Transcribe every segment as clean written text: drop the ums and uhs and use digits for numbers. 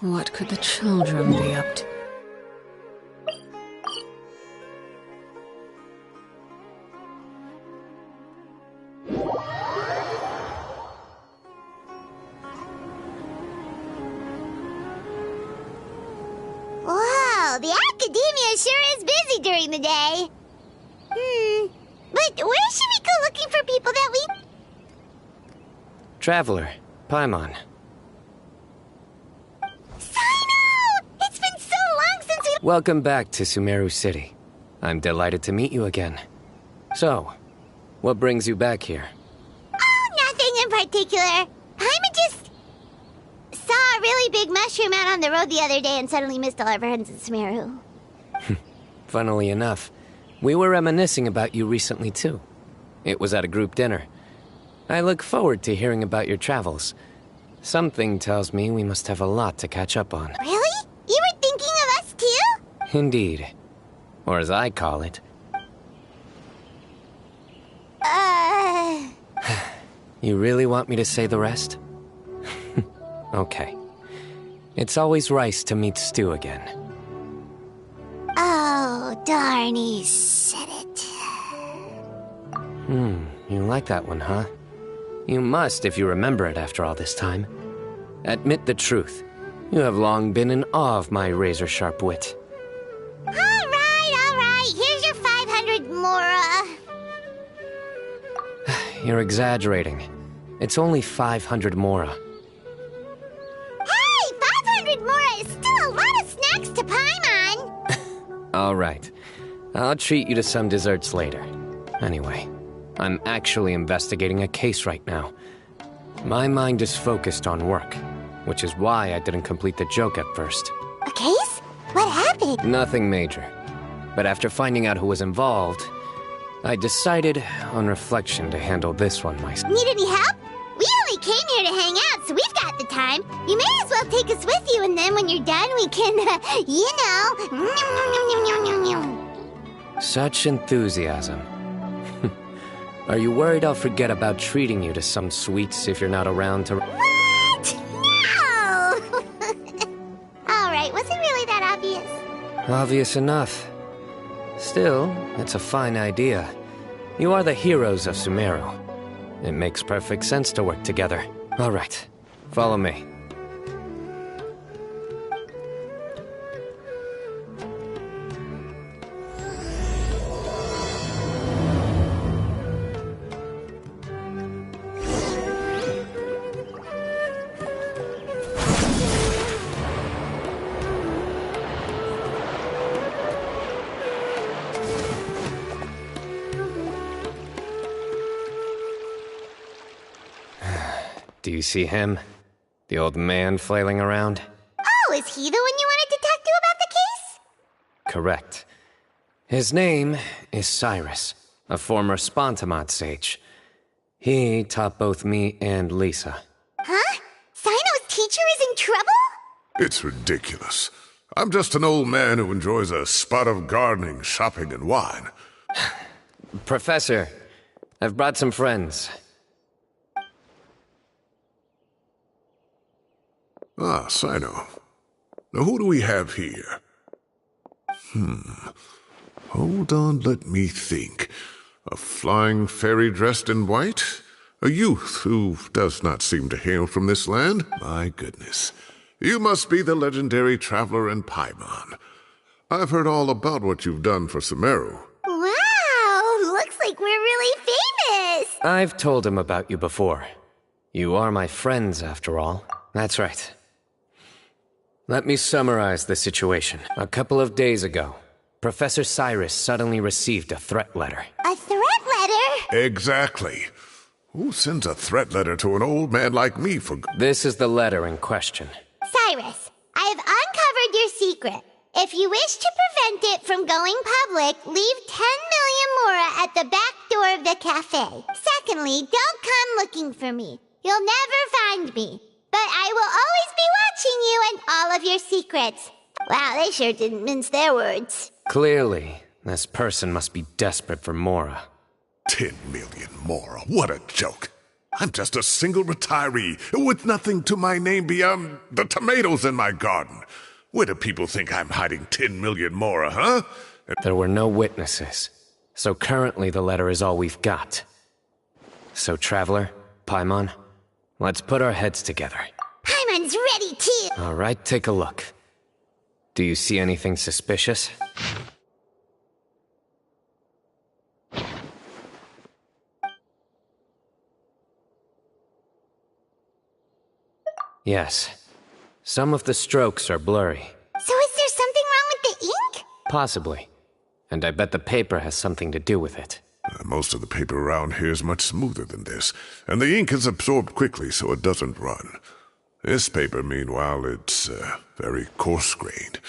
What could the children be up to? Wow, the academia sure is busy during the day. But where should we go looking for people that we... Traveler, Paimon. Cyno! It's been so long since we... Welcome back to Sumeru City. I'm delighted to meet you again. So, what brings you back here? Oh, nothing in particular. Paimon just... saw a really big mushroom out on the road the other day and suddenly missed all our friends in Sumeru. Funnily enough, we were reminiscing about you recently too. It was at a group dinner. I look forward to hearing about your travels. Something tells me we must have a lot to catch up on. Really? You were thinking of us too? Indeed. Or as I call it. You really want me to say the rest? Okay. It's always rice to meet stew again. Oh, darn, he said it. You like that one, huh? You must if you remember it after all this time. Admit the truth. You have long been in awe of my razor-sharp wit. All right. Here's your 500 Mora. You're exaggerating. It's only 500 Mora. Hey, 500 Mora is still a lot of snacks to Paimon. All right. I'll treat you to some desserts later. Anyway, I'm actually investigating a case right now. My mind is focused on work, which is why I didn't complete the joke at first. A case? What happened? Nothing major. But after finding out who was involved, I decided, on reflection, to handle this one myself. Need any help? We only came here to hang out, so we've got the time. You may as well take us with you, and then when you're done, we can, you know... Such enthusiasm. Are you worried I'll forget about treating you to some sweets if you're not around to... What? No! All right, was it really that obvious? Obvious enough. Still, it's a fine idea. You are the heroes of Sumeru. It makes perfect sense to work together. All right, follow me. Do you see him? The old man flailing around? Oh, is he the one you wanted to talk to about the case? Correct. His name is Cyrus, a former Spontamod sage. He taught both me and Lisa. Huh? Cyno's teacher is in trouble? It's ridiculous. I'm just an old man who enjoys a spot of gardening, shopping, and wine. Professor, I've brought some friends. Ah, Cyno. Now who do we have here? Hold on, let me think. A flying fairy dressed in white? A youth who does not seem to hail from this land? My goodness. You must be the legendary traveler in Paimon. I've heard all about what you've done for Sumeru. Wow, looks like we're really famous. I've told him about you before. You are my friends, after all. That's right. Let me summarize the situation. A couple of days ago, Professor Cyrus suddenly received a threat letter. A threat letter? Exactly. Who sends a threat letter to an old man like me for... This is the letter in question. Cyrus, I have uncovered your secret. If you wish to prevent it from going public, leave 10 million Mora at the back door of the cafe. Secondly, don't come looking for me. You'll never find me. But I will always be watching you and all of your secrets. Wow, they sure didn't mince their words. Clearly, this person must be desperate for Mora. 10 million Mora, what a joke. I'm just a single retiree with nothing to my name beyond the tomatoes in my garden. Where do people think I'm hiding 10 million more, huh? There were no witnesses, so currently the letter is all we've got. So, Traveler, Paimon, let's put our heads together. Paimon's ready too! Alright, take a look. Do you see anything suspicious? Yes. Some of the strokes are blurry. So is there something wrong with the ink? Possibly. And I bet the paper has something to do with it. Most of the paper around here is much smoother than this, and the ink is absorbed quickly so it doesn't run. This paper, meanwhile, it's very coarse-grained.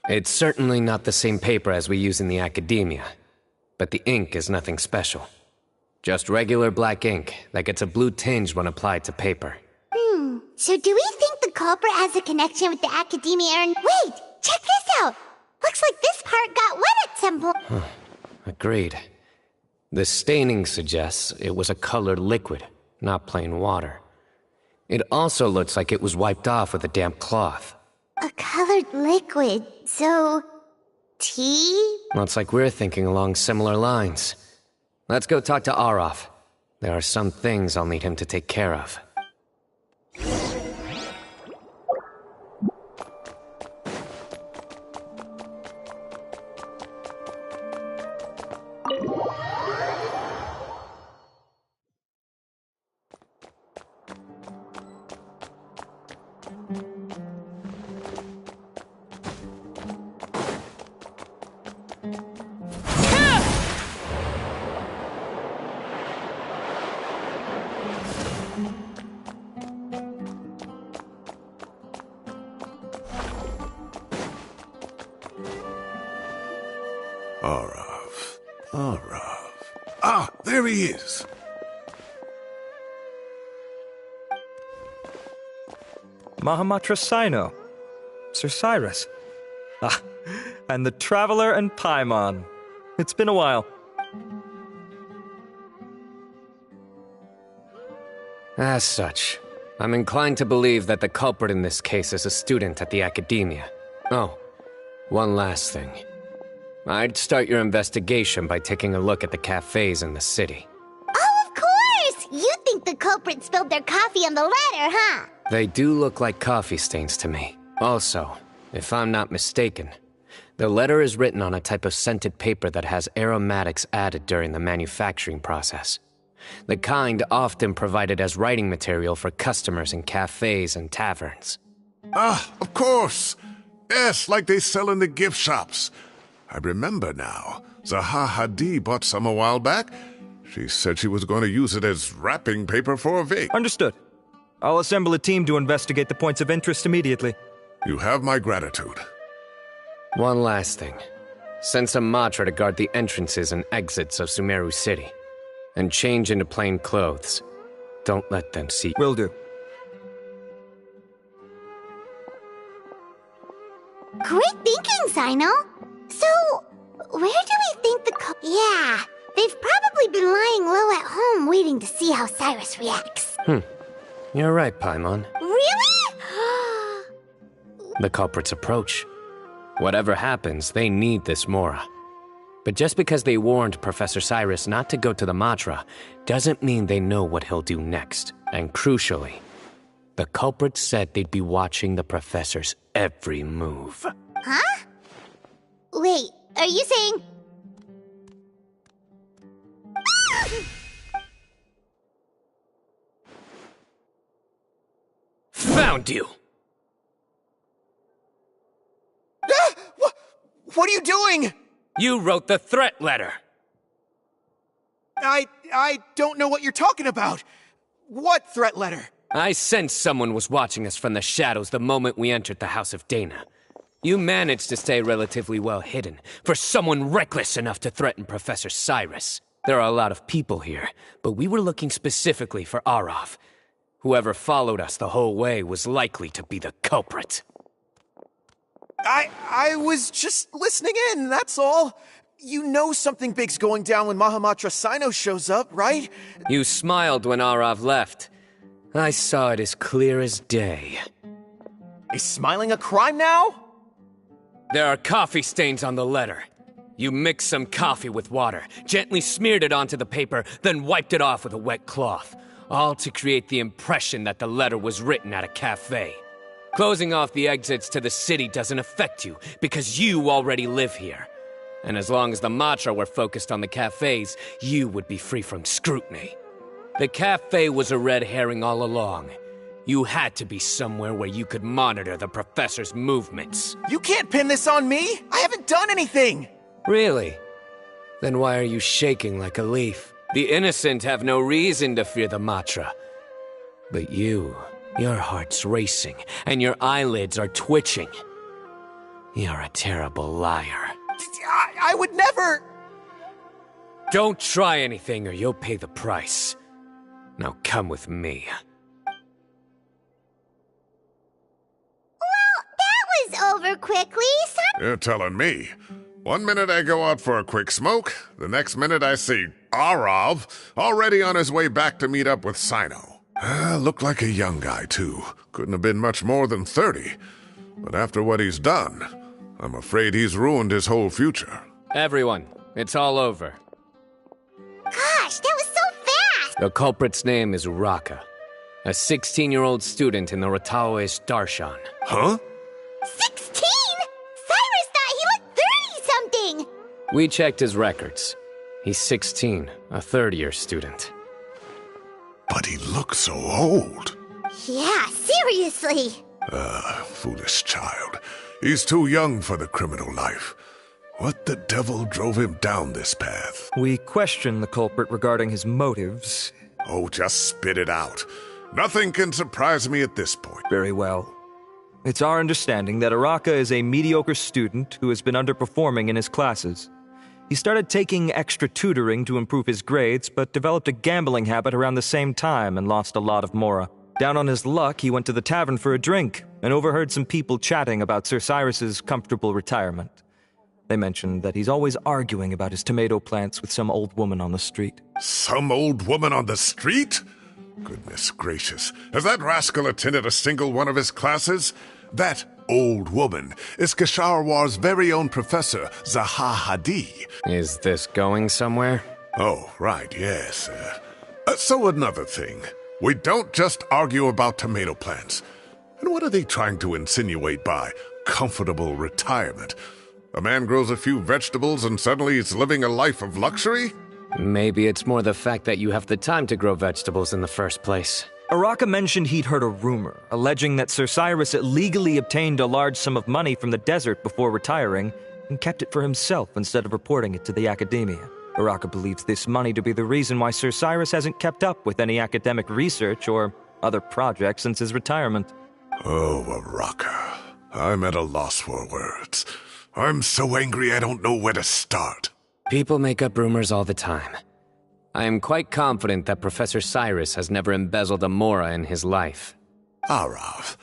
It's certainly not the same paper as we use in the academia, but the ink is nothing special. Just regular black ink that gets a blue tinge when applied to paper. So do we think the culprit has a connection with the academia and— Wait! Check this out! Looks like this part got wet at some point. Agreed. The staining suggests it was a colored liquid, not plain water. It also looks like it was wiped off with a damp cloth. A colored liquid, so— tea? Looks like we're thinking along similar lines. Let's go talk to Arof. There are some things I'll need him to take care of. Arav. Ah, there he is. Mahamatra Cyno. Sir Cyrus. Ah, and the Traveler and Paimon. It's been a while. As such, I'm inclined to believe that the culprit in this case is a student at the academia. Oh, one last thing. I'd start your investigation by taking a look at the cafes in the city. Oh, of course! You think the culprit spilled their coffee on the ladder, huh? They do look like coffee stains to me. Also, if I'm not mistaken, the letter is written on a type of scented paper that has aromatics added during the manufacturing process. The kind often provided as writing material for customers in cafes and taverns. Ah, of course. Yes, like they sell in the gift shops. I remember now. Zaha Hadid bought some a while back. She said she was going to use it as wrapping paper for a vape. Understood. I'll assemble a team to investigate the points of interest immediately. You have my gratitude. One last thing. Send some Matra to guard the entrances and exits of Sumeru City. And change into plain clothes. Don't let them see. Will do. Great thinking, Cyno. So, where do we think the Yeah, they've probably been lying low at home waiting to see how Cyrus reacts. You're right, Paimon. Really? The culprits approach. Whatever happens, they need this Mora. But just because they warned Professor Cyrus not to go to the Matra, doesn't mean they know what he'll do next. And crucially, the culprits said they'd be watching the professor's every move. Huh? Wait, are you saying... Found you! What are you doing? You wrote the threat letter! I don't know what you're talking about. What threat letter? I sensed someone was watching us from the shadows the moment we entered the House of Dana. You managed to stay relatively well hidden for someone reckless enough to threaten Professor Cyrus. There are a lot of people here, but we were looking specifically for Arof. Whoever followed us the whole way was likely to be the culprit. I was just listening in, that's all. You know something big's going down when Mahamatra Cyno shows up, right? You smiled when Arav left. I saw it as clear as day. Is smiling a crime now? There are coffee stains on the letter. You mixed some coffee with water, gently smeared it onto the paper, then wiped it off with a wet cloth, all to create the impression that the letter was written at a cafe. Closing off the exits to the city doesn't affect you, because you already live here. And as long as the Matra were focused on the cafes, you would be free from scrutiny. The cafe was a red herring all along. You had to be somewhere where you could monitor the professor's movements. You can't pin this on me! I haven't done anything! Really? Then why are you shaking like a leaf? The innocent have no reason to fear the Matra. But you, your heart's racing, and your eyelids are twitching. You're a terrible liar. I would never... Don't try anything or you'll pay the price. Now come with me. Well, that was over quickly. You're telling me. 1 minute I go out for a quick smoke, the next minute I see Arav already on his way back to meet up with Cyno. Looked like a young guy, too. Couldn't have been much more than 30. But after what he's done, I'm afraid he's ruined his whole future. Everyone, it's all over. Gosh, that was so fast! The culprit's name is Uraka, a 16-year-old student in the Rataoist Darshan. Huh? 16? Cyrus thought he looked 30-something! We checked his records. He's 16, a third-year student. But he looks so old. Yeah, seriously. Foolish child. He's too young for the criminal life. What the devil drove him down this path? We question the culprit regarding his motives. Oh, just spit it out. Nothing can surprise me at this point. Very well. It's our understanding that Araka is a mediocre student who has been underperforming in his classes. He started taking extra tutoring to improve his grades, but developed a gambling habit around the same time and lost a lot of mora. Down on his luck, he went to the tavern for a drink and overheard some people chatting about Sir Cyrus's comfortable retirement. They mentioned that he's always arguing about his tomato plants with some old woman on the street. Some old woman on the street? Goodness gracious. Has that rascal attended a single one of his classes? That old woman is Kasharwar's very own professor, Zaha Hadi. Is this going somewhere? Oh, right, yes. So another thing. We don't just argue about tomato plants. And what are they trying to insinuate by comfortable retirement? A man grows a few vegetables and suddenly he's living a life of luxury? Maybe it's more the fact that you have the time to grow vegetables in the first place. Araka mentioned he'd heard a rumor, alleging that Sir Cyrus illegally obtained a large sum of money from the desert before retiring and kept it for himself instead of reporting it to the academia. Araka believes this money to be the reason why Sir Cyrus hasn't kept up with any academic research or other projects since his retirement. Oh, Araka. I'm at a loss for words. I'm so angry I don't know where to start. People make up rumors all the time. I am quite confident that Professor Cyrus has never embezzled a mora in his life. Arav,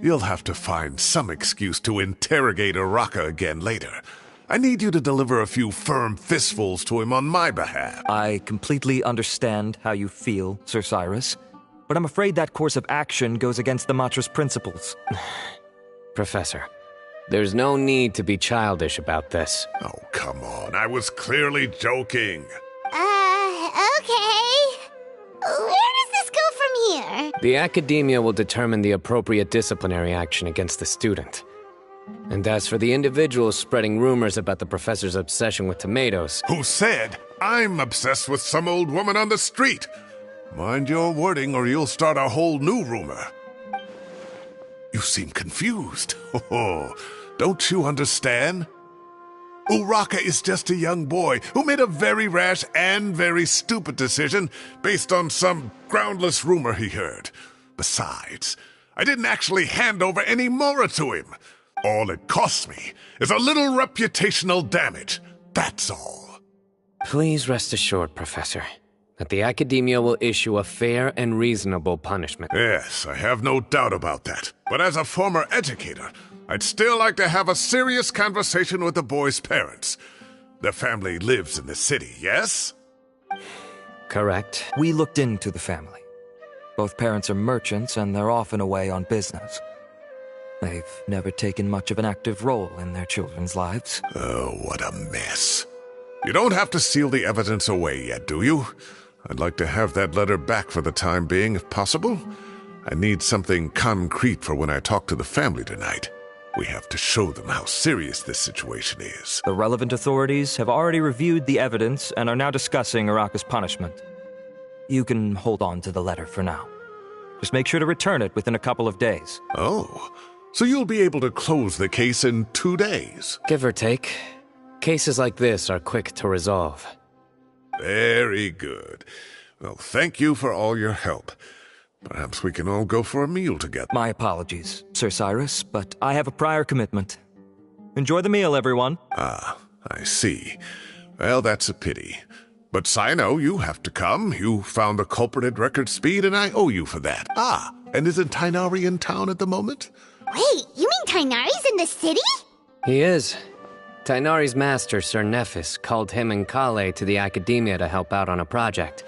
you'll have to find some excuse to interrogate Araka again later. I need you to deliver a few firm fistfuls to him on my behalf. I completely understand how you feel, Sir Cyrus, but I'm afraid that course of action goes against the Matra's principles. Professor, there's no need to be childish about this. Oh, come on. I was clearly joking. Okay. Where does this go from here? The academia will determine the appropriate disciplinary action against the student. And as for the individuals spreading rumors about the professor's obsession with tomatoes... Who said I'm obsessed with some old woman on the street? Mind your wording or you'll start a whole new rumor. You seem confused. Oh, don't you understand? Uraka is just a young boy who made a very rash and very stupid decision based on some groundless rumor he heard. Besides, I didn't actually hand over any mora to him. All it cost me is a little reputational damage. That's all. Please rest assured, Professor, that the academia will issue a fair and reasonable punishment. Yes, I have no doubt about that. But as a former educator, I'd still like to have a serious conversation with the boy's parents. The family lives in the city, yes? Correct. We looked into the family. Both parents are merchants, and they're often away on business. They've never taken much of an active role in their children's lives. Oh, what a mess. You don't have to seal the evidence away yet, do you? I'd like to have that letter back for the time being, if possible. I need something concrete for when I talk to the family tonight. We have to show them how serious this situation is. The relevant authorities have already reviewed the evidence and are now discussing Araka's punishment. You can hold on to the letter for now. Just make sure to return it within a couple of days. Oh, so you'll be able to close the case in 2 days? Give or take. Cases like this are quick to resolve. Very good. Well, thank you for all your help. Perhaps we can all go for a meal together. My apologies, Sir Cyrus, but I have a prior commitment. Enjoy the meal, everyone. Ah, I see. Well, that's a pity. But Cyno, you have to come. You found the culprit at record speed, and I owe you for that. Ah, and isn't Tighnari in town at the moment? Wait, you mean Tighnari's in the city? He is. Tighnari's master, Sir Nephis, called him and Kale to the academia to help out on a project.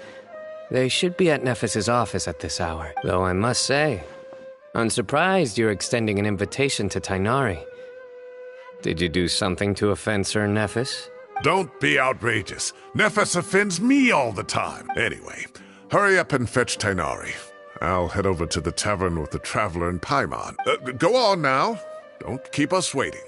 They should be at Nephis's office at this hour. Though I must say, I'm surprised you're extending an invitation to Tighnari. Did you do something to offend Sir Nephis? Don't be outrageous. Nephis offends me all the time. Anyway, hurry up and fetch Tighnari. I'll head over to the tavern with the Traveler and Paimon. Go on now. Don't keep us waiting.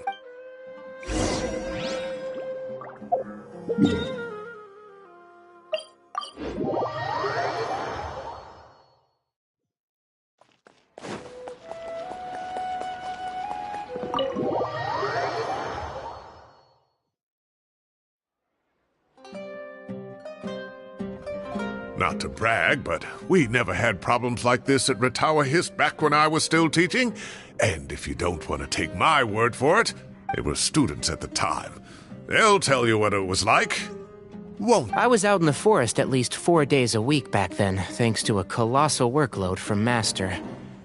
Not to brag, but we never had problems like this at Ratawa Hist back when I was still teaching. And if you don't want to take my word for it, they were students at the time. They'll tell you what it was like. Won't I was out in the forest at least 4 days a week back then, thanks to a colossal workload from Master.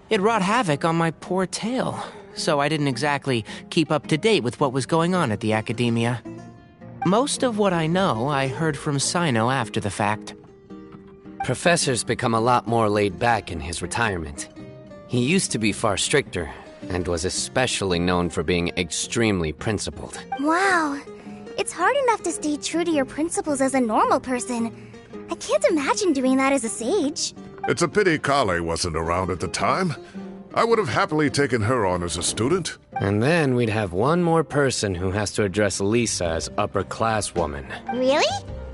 It wrought havoc on my poor tail, so I didn't exactly keep up to date with what was going on at the academia. Most of what I know, I heard from Cyno after the fact. Professor's become a lot more laid back in his retirement. He used to be far stricter, and was especially known for being extremely principled. Wow. It's hard enough to stay true to your principles as a normal person. I can't imagine doing that as a sage. It's a pity Kale wasn't around at the time. I would have happily taken her on as a student. And then we'd have one more person who has to address Lisa as upper-class woman. Really?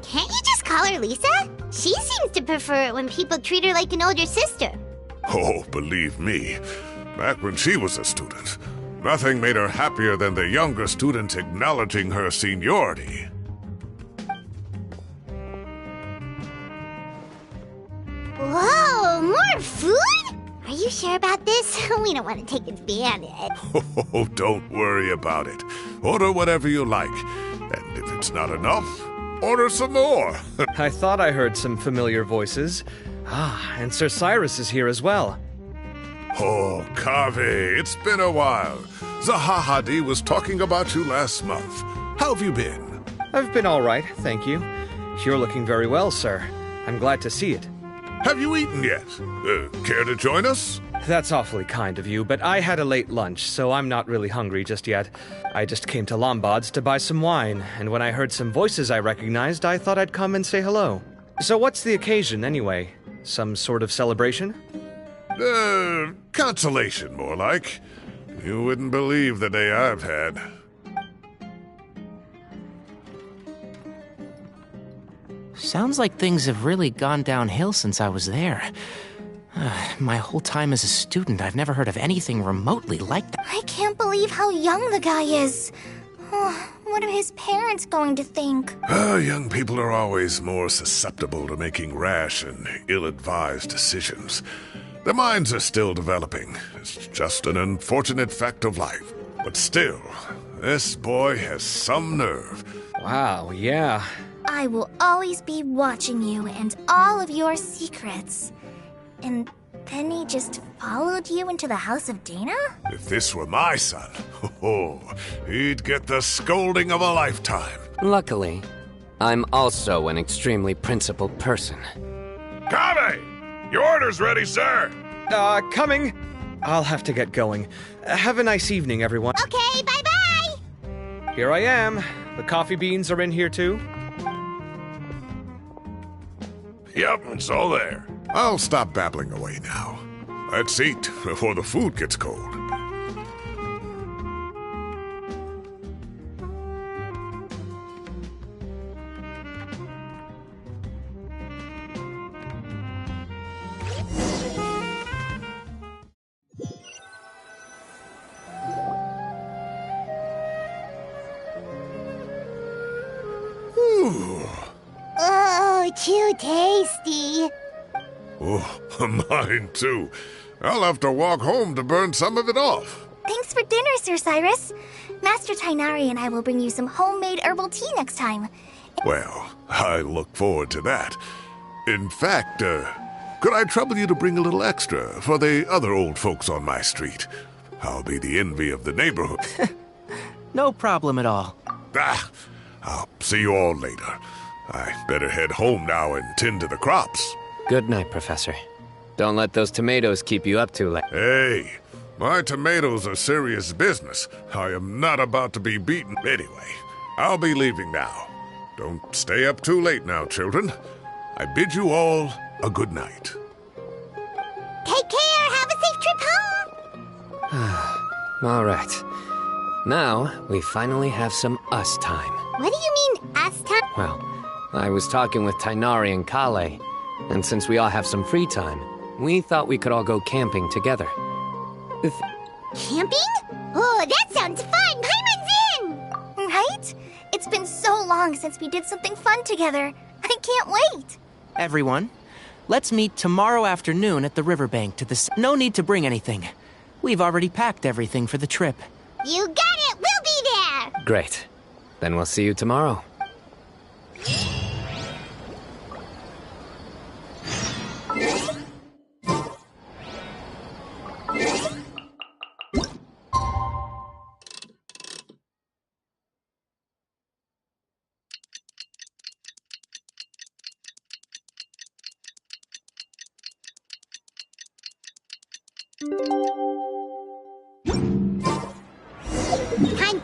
Can't you just call her Lisa? She seems to prefer it when people treat her like an older sister. Oh, believe me, back when she was a student, nothing made her happier than the younger students acknowledging her seniority. Whoa, more food? Are you sure about this? We don't want to take it for granted. Oh, don't worry about it. Order whatever you like. And if it's not enough, order some more. I thought I heard some familiar voices. Ah, and Sir Cyrus is here as well. Oh, Kaveh, it's been a while. Zahahadi was talking about you last month. How have you been? I've been all right, thank you. You're looking very well, sir. I'm glad to see it. Have you eaten yet? Care to join us? That's awfully kind of you, but I had a late lunch, so I'm not really hungry just yet. I just came to Lombard's to buy some wine, and when I heard some voices I recognized, I thought I'd come and say hello. So what's the occasion, anyway? Some sort of celebration? Consolation, more like. You wouldn't believe the day I've had. Sounds like things have really gone downhill since I was there. My whole time as a student, I've never heard of anything remotely like that. I can't believe how young the guy is. Oh, what are his parents going to think? Young people are always more susceptible to making rash and ill-advised decisions. Their minds are still developing. It's just an unfortunate fact of life. But still, this boy has some nerve. Wow, yeah. I will always be watching you and all of your secrets. And then he just followed you into the house of Dana? If this were my son, he'd get the scolding of a lifetime. Luckily, I'm also an extremely principled person. Kave! Your order's ready, sir! Coming. I'll have to get going. Have a nice evening, everyone. Okay, bye-bye! Here I am. The coffee beans are in here too. Yep, it's all there. I'll stop babbling away now. Let's eat before the food gets cold. Oh, too tasty. Oh, mine too. I'll have to walk home to burn some of it off. Thanks for dinner, Sir Cyrus. Master Tainari and I will bring you some homemade herbal tea next time. Well, I look forward to that. In fact, could I trouble you to bring a little extra for the other old folks on my street? I'll be the envy of the neighborhood. No problem at all. I'll see you all later. I better head home now and tend to the crops. Good night, Professor. Don't let those tomatoes keep you up too late. Hey, my tomatoes are serious business. I am not about to be beaten. Anyway, I'll be leaving now. Don't stay up too late now, children. I bid you all a good night. Take care, have a safe trip home! All right. Now, we finally have some us time. What do you mean, us time? Well, I was talking with Tainari and Kale, and since we all have some free time, we thought we could all go camping together. Camping? Oh, that sounds fun! Paimon's in! Right? It's been so long since we did something fun together. I can't wait! Everyone, let's meet tomorrow afternoon at the riverbank to the... No need to bring anything. We've already packed everything for the trip. You got it! We'll be there! Great. Then we'll see you tomorrow. Time.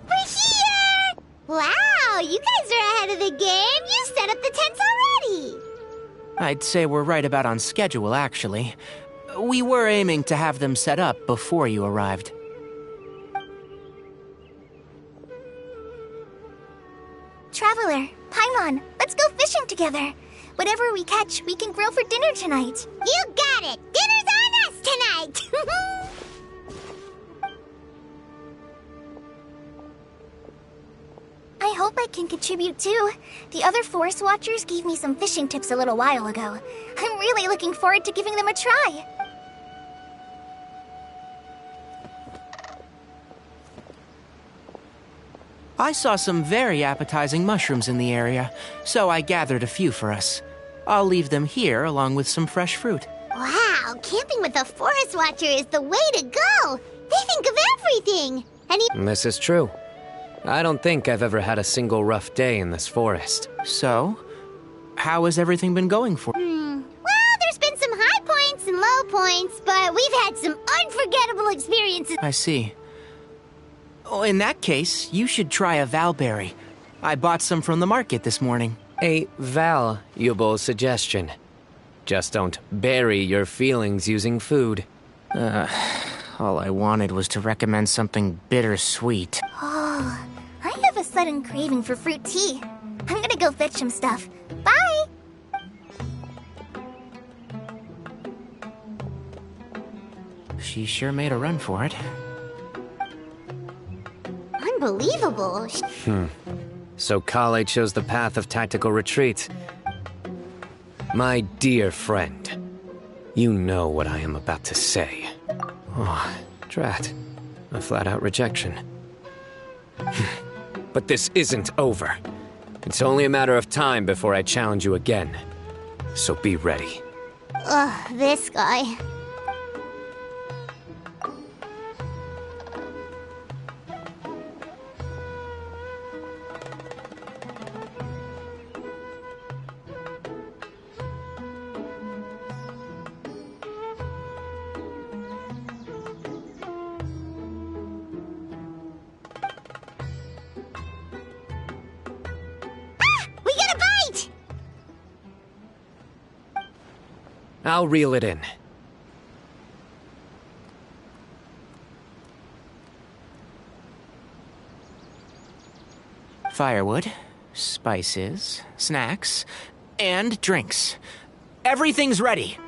We're here! Wow, you guys are ahead of the game. You set up the tents already. I'd say we're right about on schedule, actually. We were aiming to have them set up before you arrived. Traveler, Paimon, let's go fishing together. Whatever we catch, we can grill for dinner tonight. You got it! Dinner's on us tonight! I hope I can contribute too. The other Forest Watchers gave me some fishing tips a little while ago. I'm really looking forward to giving them a try. I saw some very appetizing mushrooms in the area, so I gathered a few for us. I'll leave them here along with some fresh fruit. Wow, camping with a Forest Watcher is the way to go! They think of everything! And This is true. I don't think I've ever had a single rough day in this forest. So, how has everything been going for? Well, there's been some high points and low points, but we've had some unforgettable experiences. I see. Oh, in that case, you should try a valberry. I bought some from the market this morning. A valuable suggestion. Just don't bury your feelings using food. All I wanted was to recommend something bittersweet. Oh, I have a sudden craving for fruit tea. I'm gonna go fetch some stuff. Bye! She sure made a run for it. Unbelievable. So Kale chose the path of tactical retreat. My dear friend, you know what I am about to say. Oh, drat. A flat-out rejection. But this isn't over. It's only a matter of time before I challenge you again. So be ready. Ugh, this guy. I'll reel it in. Firewood, spices, snacks, and drinks. Everything's ready.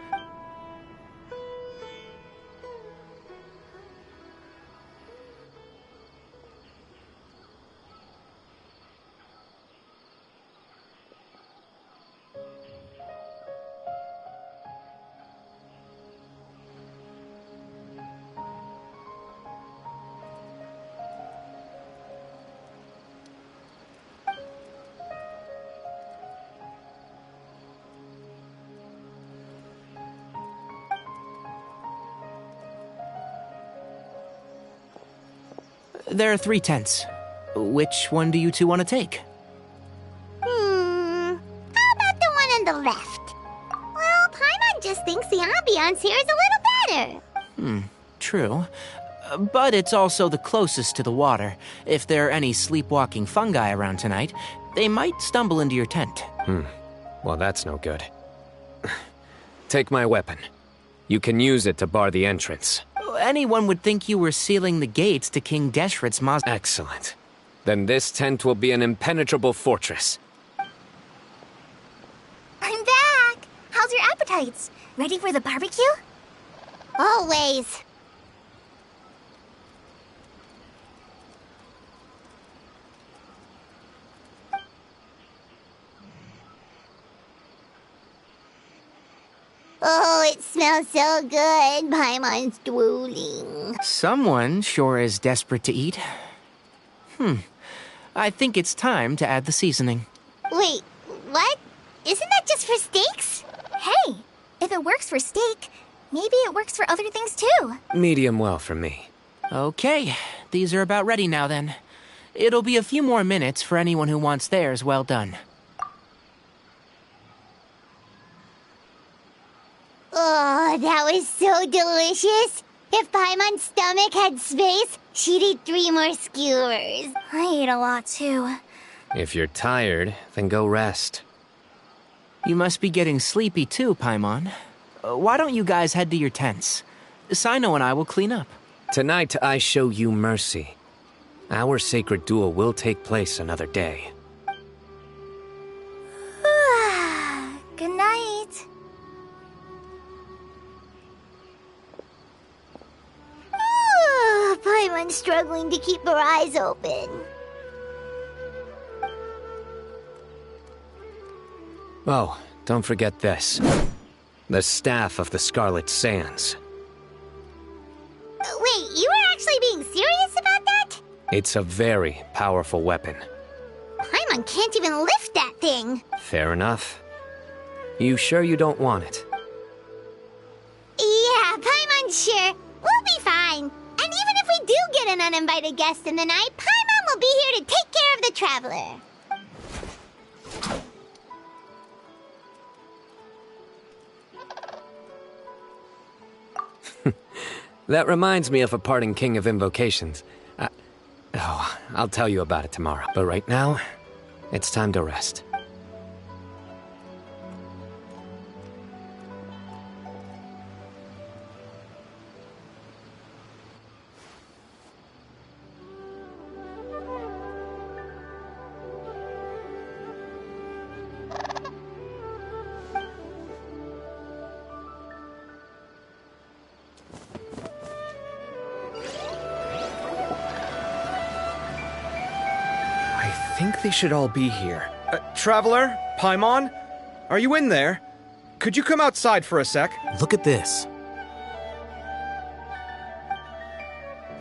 There are 3 tents. Which one do you two want to take? How about the one on the left? Well, Paimon just thinks the ambiance here is a little better. True. But it's also the closest to the water. If there are any sleepwalking fungi around tonight, they might stumble into your tent. Well, that's no good. Take my weapon. You can use it to bar the entrance. Anyone would think you were sealing the gates to King Deshret's Excellent. Then this tent will be an impenetrable fortress. I'm back! How's your appetites? Ready for the barbecue? Always. Oh, it smells so good. Paimon's drooling. Someone sure is desperate to eat. I think it's time to add the seasoning. Wait, what? Isn't that just for steaks? Hey, if it works for steak, maybe it works for other things too. Medium well for me. Okay, these are about ready now then. It'll be a few more minutes for anyone who wants theirs well done. Oh, that was so delicious. If Paimon's stomach had space, she'd eat 3 more skewers. I ate a lot too. If you're tired, then go rest. You must be getting sleepy too, Paimon. Why don't you guys head to your tents? Cyno and I will clean up. Tonight I show you mercy. Our sacred duel will take place another day. Good night. Paimon's struggling to keep her eyes open. Oh, don't forget this. The Staff of the Scarlet Sands. Wait, you were actually being serious about that? It's a very powerful weapon. Paimon can't even lift that thing. Fair enough. You sure you don't want it? Yeah, Paimon's sure. We'll be fine. And even if we do get an uninvited guest in the night, Paimon will be here to take care of the traveler. That reminds me of a parting king of invocations. I'll tell you about it tomorrow. But right now, it's time to rest. I think they should all be here. Traveler? Paimon? Are you in there? Could you come outside for a sec? Look at this.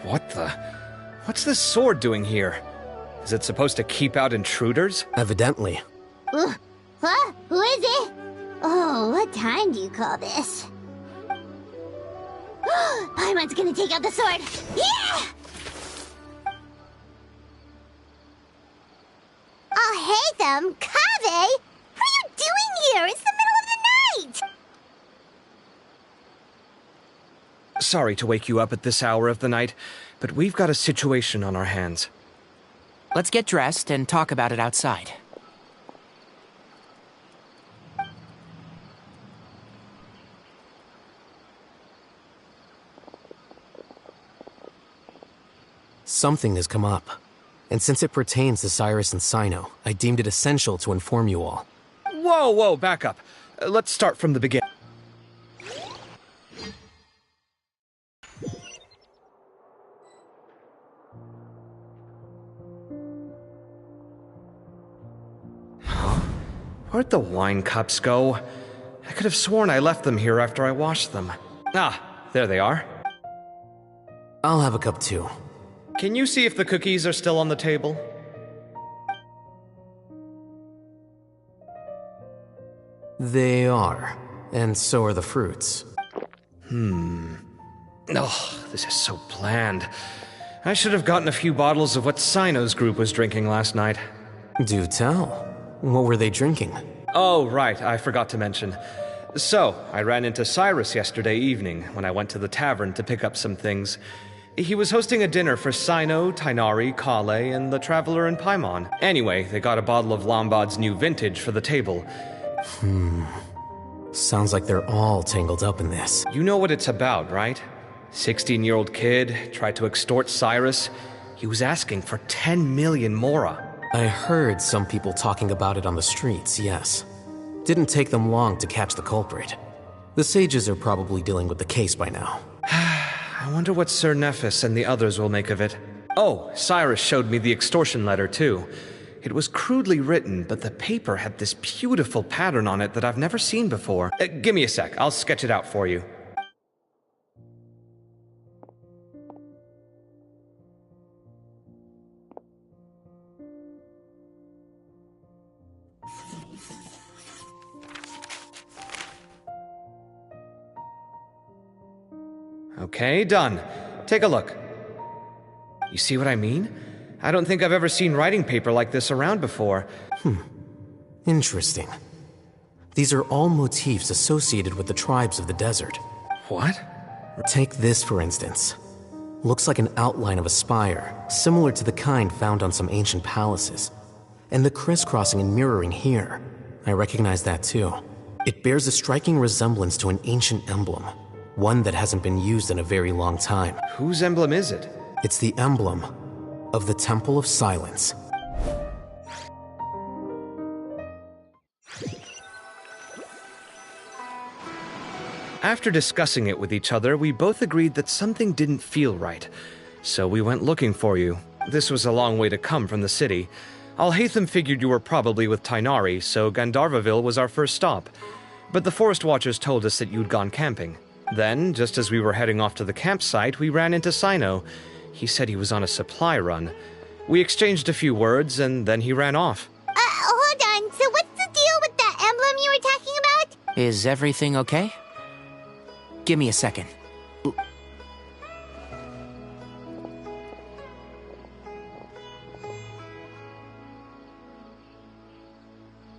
What the? What's this sword doing here? Is it supposed to keep out intruders? Evidently. Huh? Who is it? Oh, what time do you call this? Paimon's gonna take out the sword. Yeah! Oh, hey them, Kaveh! What are you doing here? It's the middle of the night! Sorry to wake you up at this hour of the night, but we've got a situation on our hands. Let's get dressed and talk about it outside. Something has come up. And since it pertains to Cyrus and Cyno, I deemed it essential to inform you all. Whoa, back up. Let's start from the beginning. Where'd the wine cups go? I could have sworn I left them here after I washed them. Ah, there they are. I'll have a cup too. Can you see if the cookies are still on the table? They are. And so are the fruits. Oh, this is so bland. I should have gotten a few bottles of what Cyno's group was drinking last night. Do tell. What were they drinking? Oh, right, I forgot to mention. So, I ran into Cyrus yesterday evening when I went to the tavern to pick up some things. He was hosting a dinner for Cyno, Tighnari, Kale, and the Traveler and Paimon. Anyway, they got a bottle of Lombard's new vintage for the table. Sounds like they're all tangled up in this. You know what it's about, right? 16-year-old kid tried to extort Cyrus. He was asking for 10 million mora. I heard some people talking about it on the streets, yes. Didn't take them long to catch the culprit. The sages are probably dealing with the case by now. I wonder what Sir Nephis and the others will make of it. Oh, Cyrus showed me the extortion letter, too. It was crudely written, but the paper had this beautiful pattern on it that I've never seen before. Give me a sec, I'll sketch it out for you. Okay, done. Take a look. You see what I mean? I don't think I've ever seen writing paper like this around before. Interesting. These are all motifs associated with the tribes of the desert. What? Take this, for instance. Looks like an outline of a spire, similar to the kind found on some ancient palaces. And the crisscrossing and mirroring here. I recognize that too. It bears a striking resemblance to an ancient emblem. One that hasn't been used in a very long time. Whose emblem is it? It's the emblem of the Temple of Silence. After discussing it with each other, we both agreed that something didn't feel right. So we went looking for you. This was a long way to come from the city. Alhaitham figured you were probably with Tighnari, so Gandharvaville was our first stop. But the Forest Watchers told us that you'd gone camping. Then, just as we were heading off to the campsite, we ran into Cyno. He said he was on a supply run. We exchanged a few words, and then he ran off. Hold on. So what's the deal with that emblem you were talking about? Is everything okay? Give me a second.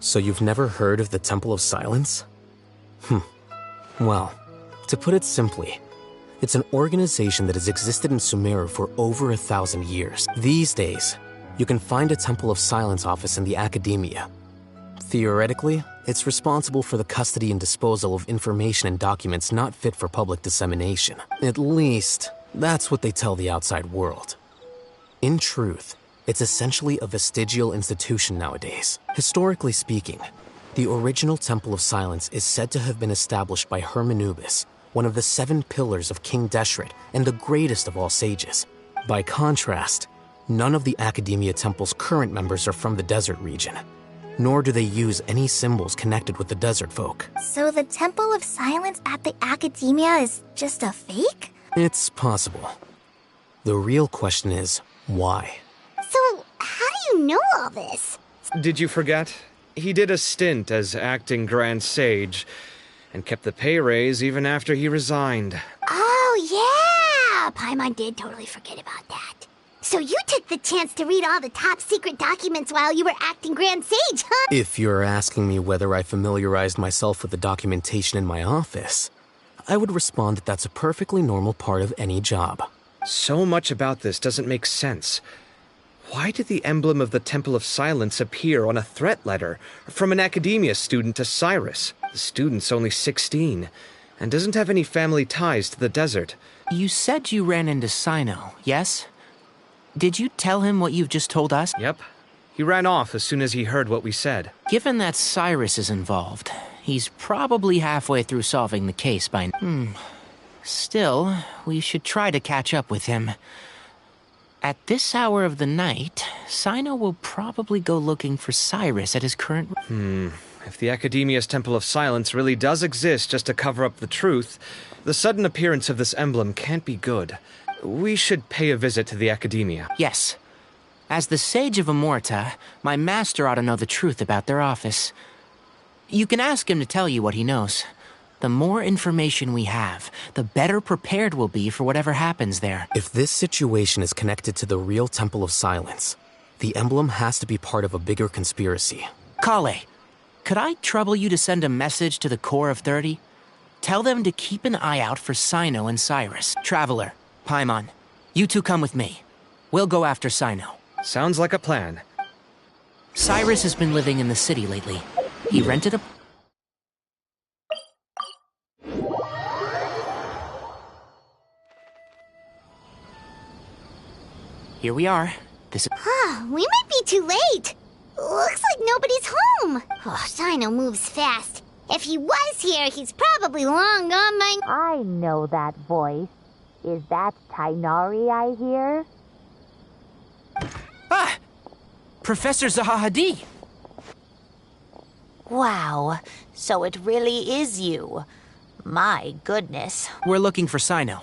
So you've never heard of the Temple of Silence? Well, to put it simply, it's an organization that has existed in Sumeru for over 1,000 years. These days, you can find a Temple of Silence office in the academia. Theoretically, it's responsible for the custody and disposal of information and documents not fit for public dissemination. At least, that's what they tell the outside world. In truth, it's essentially a vestigial institution nowadays. Historically speaking, the original Temple of Silence is said to have been established by Hermanubis, one of the 7 pillars of King Deshret and the greatest of all sages. By contrast, none of the Academia Temple's current members are from the desert region, nor do they use any symbols connected with the desert folk. So the Temple of Silence at the Academia is just a fake? It's possible. The real question is, why? So, how do you know all this? Did you forget? He did a stint as acting Grand Sage, and kept the pay raise even after he resigned. Oh, yeah! Paimon did totally forget about that. So you took the chance to read all the top secret documents while you were acting Grand Sage, huh? If you're asking me whether I familiarized myself with the documentation in my office, I would respond that that's a perfectly normal part of any job. So much about this doesn't make sense. Why did the emblem of the Temple of Silence appear on a threat letter from an academia student to Cyrus? The student's only 16, and doesn't have any family ties to the desert. You said you ran into Cyno, yes? Did you tell him what you've just told us? Yep. He ran off as soon as he heard what we said. Given that Cyrus is involved, he's probably halfway through solving the case by... Still, we should try to catch up with him. At this hour of the night, Cyno will probably go looking for Cyrus at his current... If the Academia's Temple of Silence really does exist just to cover up the truth, the sudden appearance of this emblem can't be good. We should pay a visit to the Academia. Yes. As the Sage of Amorta, my master ought to know the truth about their office. You can ask him to tell you what he knows. The more information we have, the better prepared we'll be for whatever happens there. If this situation is connected to the real Temple of Silence, the emblem has to be part of a bigger conspiracy. Kale, could I trouble you to send a message to the Core of 30? Tell them to keep an eye out for Cyno and Cyrus. Traveler, Paimon, you two come with me. We'll go after Cyno. Sounds like a plan. Cyrus has been living in the city lately. He rented a... Here we are. This... We might be too late. Looks like nobody's home. Oh, Cyno moves fast. If he was here, he's probably long gone by... I know that voice. Is that Tainari I hear? Ah! Professor Zahahadi! Wow, so it really is you. My goodness. We're looking for Cyno.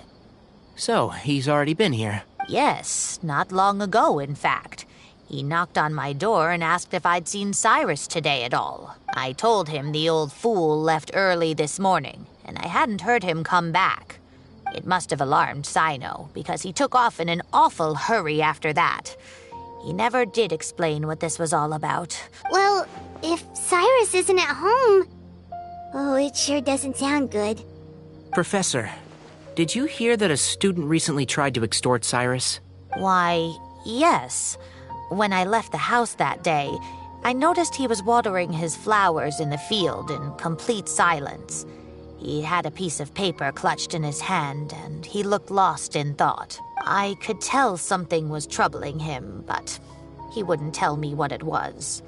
So, he's already been here. Yes, not long ago, in fact. He knocked on my door and asked if I'd seen Cyrus today at all. I told him the old fool left early this morning, and I hadn't heard him come back. It must have alarmed Cyno, because he took off in an awful hurry after that. He never did explain what this was all about. Well, if Cyrus isn't at home... Oh, it sure doesn't sound good. Professor, did you hear that a student recently tried to extort Cyrus? Why, yes. When I left the house that day, I noticed he was watering his flowers in the field in complete silence. He had a piece of paper clutched in his hand, and he looked lost in thought. I could tell something was troubling him, but he wouldn't tell me what it was.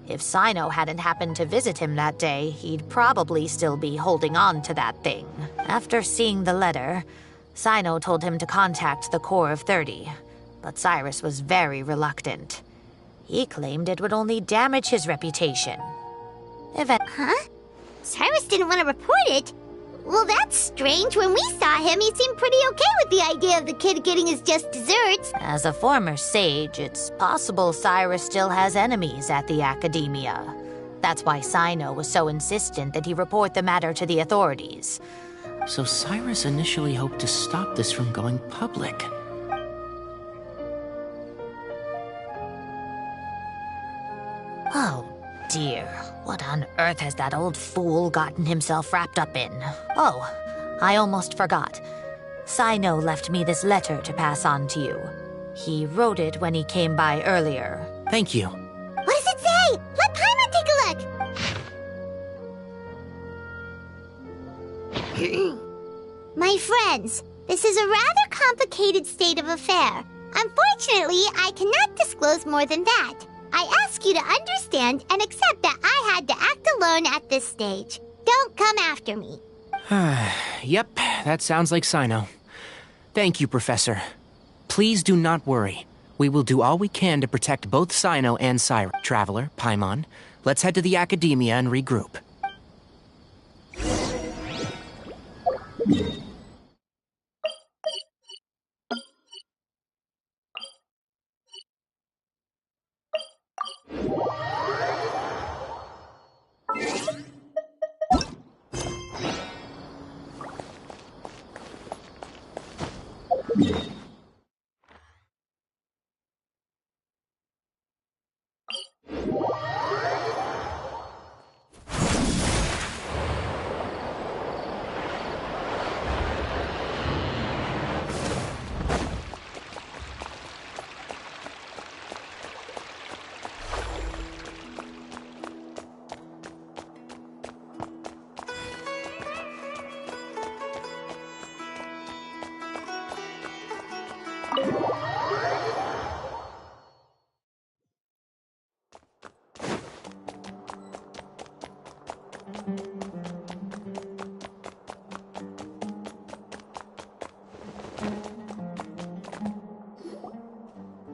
If Cyno hadn't happened to visit him that day, he'd probably still be holding on to that thing. After seeing the letter, Cyno told him to contact the Core of 30, but Cyrus was very reluctant. He claimed it would only damage his reputation. Huh? Cyrus didn't want to report it? Well, that's strange. When we saw him, he seemed pretty okay with the idea of the kid getting his just desserts. As a former sage, it's possible Cyrus still has enemies at the Academia. That's why Cyno was so insistent that he report the matter to the authorities. So Cyrus initially hoped to stop this from going public. Oh, dear. What on earth has that old fool gotten himself wrapped up in? Oh, I almost forgot. Cyno left me this letter to pass on to you. He wrote it when he came by earlier. Thank you. What does it say? Let Paimon take a look. My friends, this is a rather complicated state of affair. Unfortunately, I cannot disclose more than that. I ask you to understand and accept that I had to act alone at this stage. Don't come after me. Yep, that sounds like Cyno. Thank you, Professor. Please do not worry. We will do all we can to protect both Cyno and Cyrus. Traveler, Paimon, let's head to the Academia and regroup.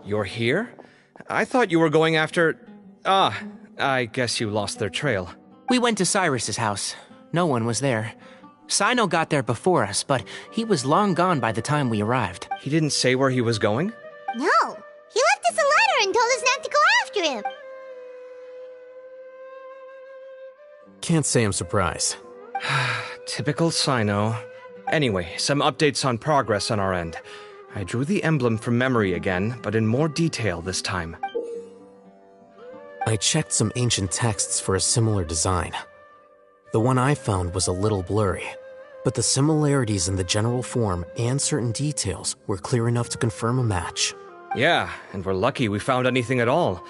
You're here? I thought you were going after... Ah, I guess you lost their trail. We went to Cyrus's house. No one was there. Cyno got there before us, but he was long gone by the time we arrived. He didn't say where he was going? No, he left us a letter and told us not to go after him. Can't say I'm surprised. Typical Cyno. Anyway, some updates on progress on our end. I drew the emblem from memory again, but in more detail this time. I checked some ancient texts for a similar design. The one I found was a little blurry, but the similarities in the general form and certain details were clear enough to confirm a match. Yeah, and we're lucky we found anything at all.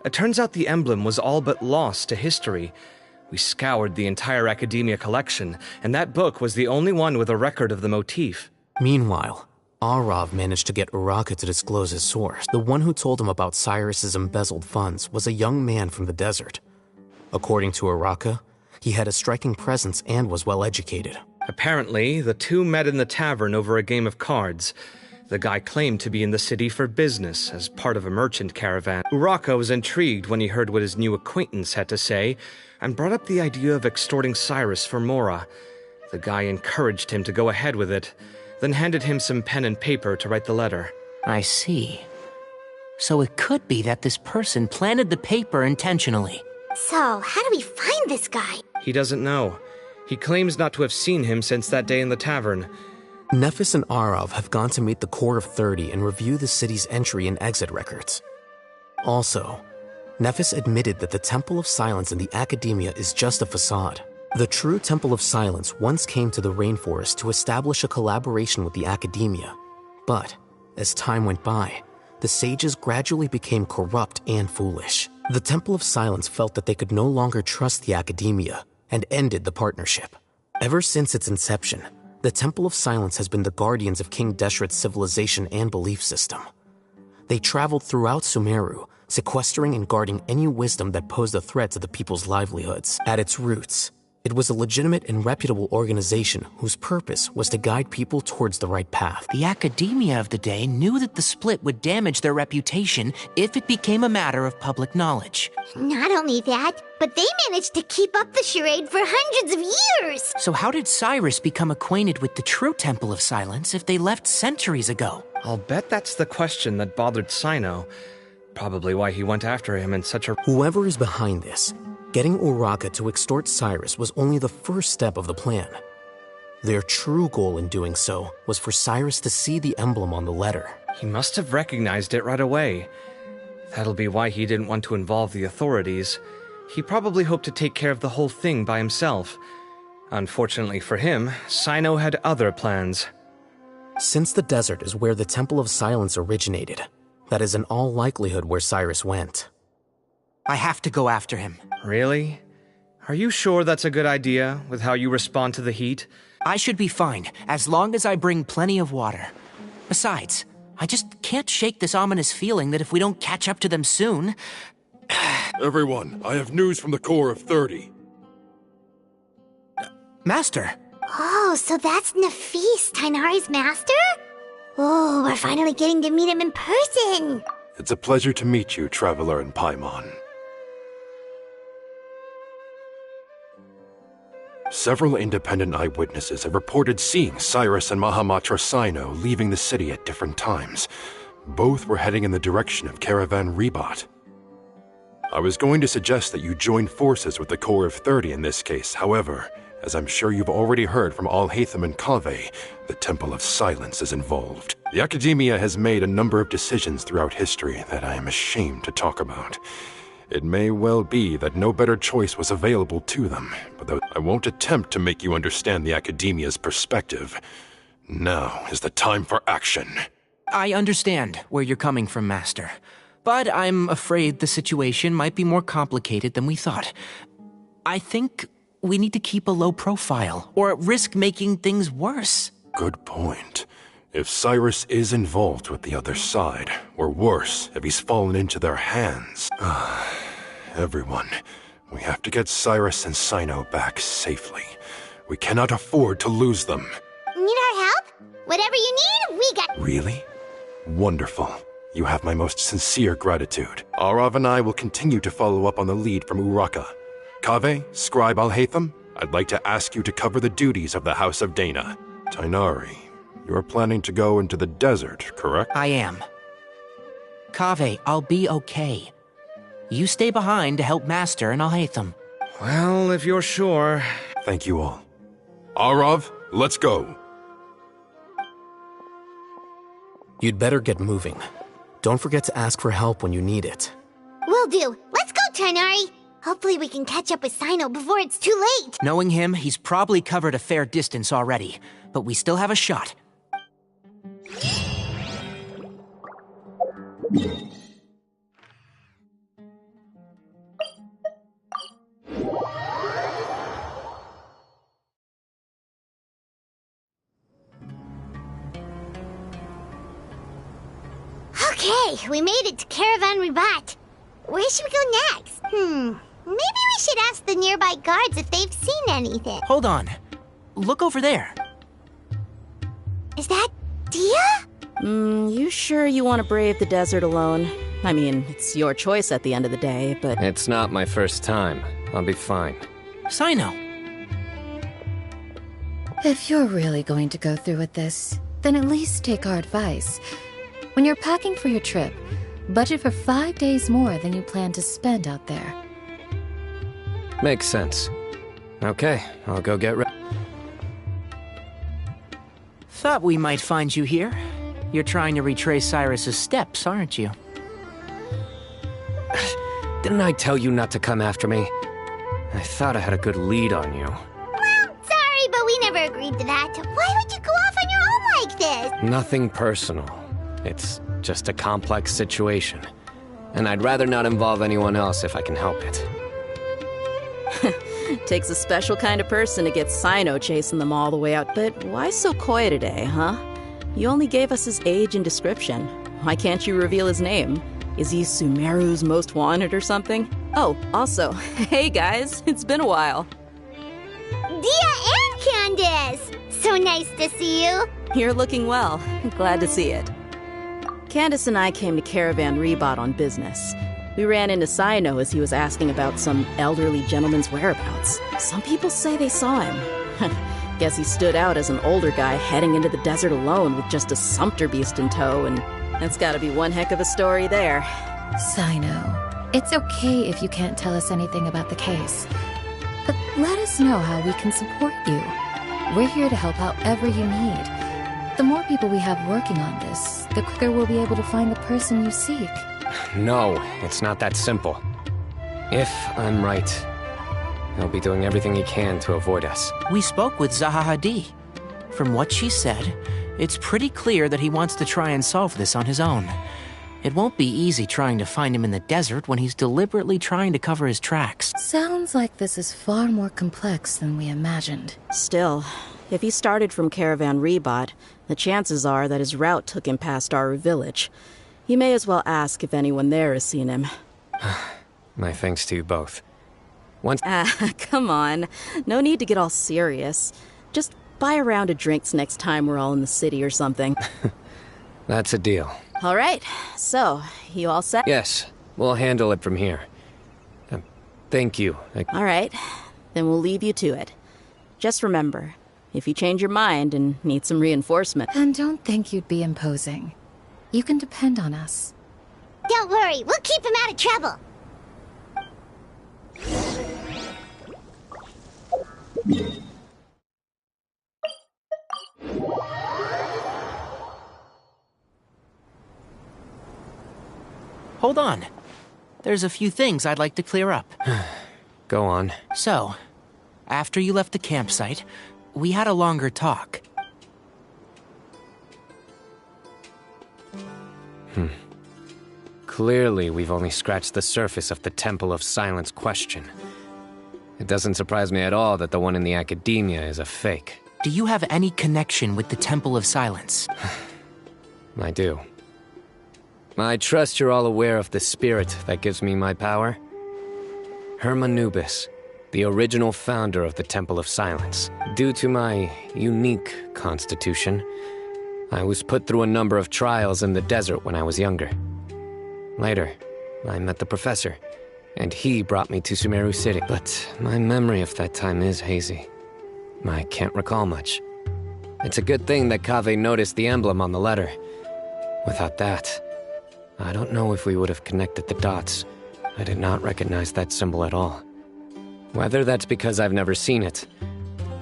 It turns out the emblem was all but lost to history. We scoured the entire Academia collection, and that book was the only one with a record of the motif. Meanwhile, Arav managed to get Uraka to disclose his source. The one who told him about Cyrus's embezzled funds was a young man from the desert. According to Uraka, he had a striking presence and was well educated. Apparently, the two met in the tavern over a game of cards. The guy claimed to be in the city for business, as part of a merchant caravan. Uraka was intrigued when he heard what his new acquaintance had to say, and brought up the idea of extorting Cyrus for Mora. The guy encouraged him to go ahead with it, then handed him some pen and paper to write the letter. I see. So it could be that this person planted the paper intentionally. So, how do we find this guy? He doesn't know. He claims not to have seen him since that day in the tavern. Nephis and Arav have gone to meet the Core of 30 and review the city's entry and exit records. Also, Nephis admitted that the Temple of Silence in the Academia is just a facade. The true Temple of Silence once came to the rainforest to establish a collaboration with the Academia. But, as time went by, the sages gradually became corrupt and foolish. The Temple of Silence felt that they could no longer trust the Academia and ended the partnership. Ever since its inception, the Temple of Silence has been the guardians of King Deshret's civilization and belief system. They traveled throughout Sumeru, sequestering and guarding any wisdom that posed a threat to the people's livelihoods. At its roots, it was a legitimate and reputable organization whose purpose was to guide people towards the right path. The Academia of the day knew that the split would damage their reputation if it became a matter of public knowledge. Not only that, but they managed to keep up the charade for hundreds of years! So how did Cyrus become acquainted with the true Temple of Silence if they left centuries ago? I'll bet that's the question that bothered Cyno. Probably why he went after him in such a... Whoever is behind this, getting Uraka to extort Cyrus was only the first step of the plan. Their true goal in doing so was for Cyrus to see the emblem on the letter. He must have recognized it right away. That'll be why he didn't want to involve the authorities. He probably hoped to take care of the whole thing by himself. Unfortunately for him, Cyno had other plans. Since the desert is where the Temple of Silence originated, that is in all likelihood where Cyrus went. I have to go after him. Really? Are you sure that's a good idea, with how you respond to the heat? I should be fine, as long as I bring plenty of water. Besides, I just can't shake this ominous feeling that if we don't catch up to them soon... Everyone, I have news from the Core of 30. Master! Oh, so that's Nafis, Tainari's master? Oh, we're finally getting to meet him in person! It's a pleasure to meet you, Traveler in Paimon. Several independent eyewitnesses have reported seeing Cyrus and Mahamatra Cyno leaving the city at different times. Both were heading in the direction of Caravan Rebat. I was going to suggest that you join forces with the Core of 30 in this case, however, As I'm sure you've already heard from Alhaitham and Kaveh, the Temple of Silence is involved. The Academia has made a number of decisions throughout history that I am ashamed to talk about. It may well be that no better choice was available to them, but I won't attempt to make you understand the Academia's perspective. Now is the time for action. I understand where you're coming from, Master. But I'm afraid the situation might be more complicated than we thought. I think we need to keep a low profile, or risk making things worse. Good point. If Cyrus is involved with the other side, or worse, if he's fallen into their hands... Everyone, we have to get Cyrus and Cyno back safely. We cannot afford to lose them. Need our help? Whatever you need, we got... Really? Wonderful. You have my most sincere gratitude. Arav and I will continue to follow up on the lead from Uraka. Kaveh, Scribe Alhaitham, I'd like to ask you to cover the duties of the House of Dana. Tighnari, you're planning to go into the desert, correct? I am. Kaveh, I'll be okay. You stay behind to help Master and Alhaitham. Well, if you're sure. Thank you all. Arav, let's go. You'd better get moving. Don't forget to ask for help when you need it. Will do. Let's go, Tighnari. Hopefully we can catch up with Cyno before it's too late. Knowing him, he's probably covered a fair distance already, but we still have a shot. Okay, we made it to Caravan Ribat. Where should we go next? Maybe we should ask the nearby guards if they've seen anything. Hold on. Look over there. Is that Dia? You sure you want to brave the desert alone? I mean, it's your choice at the end of the day, but... It's not my first time. I'll be fine. Cyno. If you're really going to go through with this, then at least take our advice. When you're packing for your trip, budget for 5 days more than you plan to spend out there. Makes sense. Okay, I'll go get ready. Thought we might find you here. You're trying to retrace Cyrus's steps, aren't you? Didn't I tell you not to come after me? I thought I had a good lead on you. Well, sorry, but we never agreed to that. Why would you go off on your own like this? Nothing personal. It's just a complex situation. And I'd rather not involve anyone else if I can help it. Takes a special kind of person to get Cyno chasing them all the way out, but why so coy today, huh? You only gave us his age and description. Why can't you reveal his name? Is he Sumeru's most wanted or something? Oh, also, hey guys, it's been a while. Dia and Candace! So nice to see you. You're looking well. Glad to see it. Candace and I came to Caravan Ribat on business. We ran into Cyno as he was asking about some elderly gentleman's whereabouts. Some people say they saw him. Guess he stood out as an older guy heading into the desert alone with just a sumpter beast in tow, and that's gotta be one heck of a story there. Cyno, it's okay if you can't tell us anything about the case. But let us know how we can support you. We're here to help however you need. The more people we have working on this, the quicker we'll be able to find the person you seek. No, it's not that simple. If I'm right, he'll be doing everything he can to avoid us. We spoke with Zaha Hadid. From what she said, it's pretty clear that he wants to try and solve this on his own. It won't be easy trying to find him in the desert when he's deliberately trying to cover his tracks. Sounds like this is far more complex than we imagined. Still, if he started from Caravan Ribat, the chances are that his route took him past our village. You may as well ask if anyone there has seen him. My thanks to you both. Come on. No need to get all serious. Just buy a round of drinks next time we're all in the city or something. That's a deal. All right. So, you all set? Yes, we'll handle it from here. Thank you. All right. Then we'll leave you to it. Just remember, if you change your mind and need some reinforcement... And don't think you'd be imposing. You can depend on us. Don't worry, we'll keep him out of trouble. hold on. There's a few things I'd like to clear up. Go on. So, after you left the campsite, we had a longer talk. Clearly, we've only scratched the surface of the Temple of Silence question. It doesn't surprise me at all that the one in the academia is a fake. Do you have any connection with the Temple of Silence? I do. I trust you're all aware of the spirit that gives me my power. Hermanubis, the original founder of the Temple of Silence. Due to my unique constitution, I was put through a number of trials in the desert when I was younger. Later, I met the professor, and he brought me to Sumeru City. But my memory of that time is hazy. I can't recall much. It's a good thing that Kaveh noticed the emblem on the letter. Without that, I don't know if we would have connected the dots. I did not recognize that symbol at all. Whether that's because I've never seen it,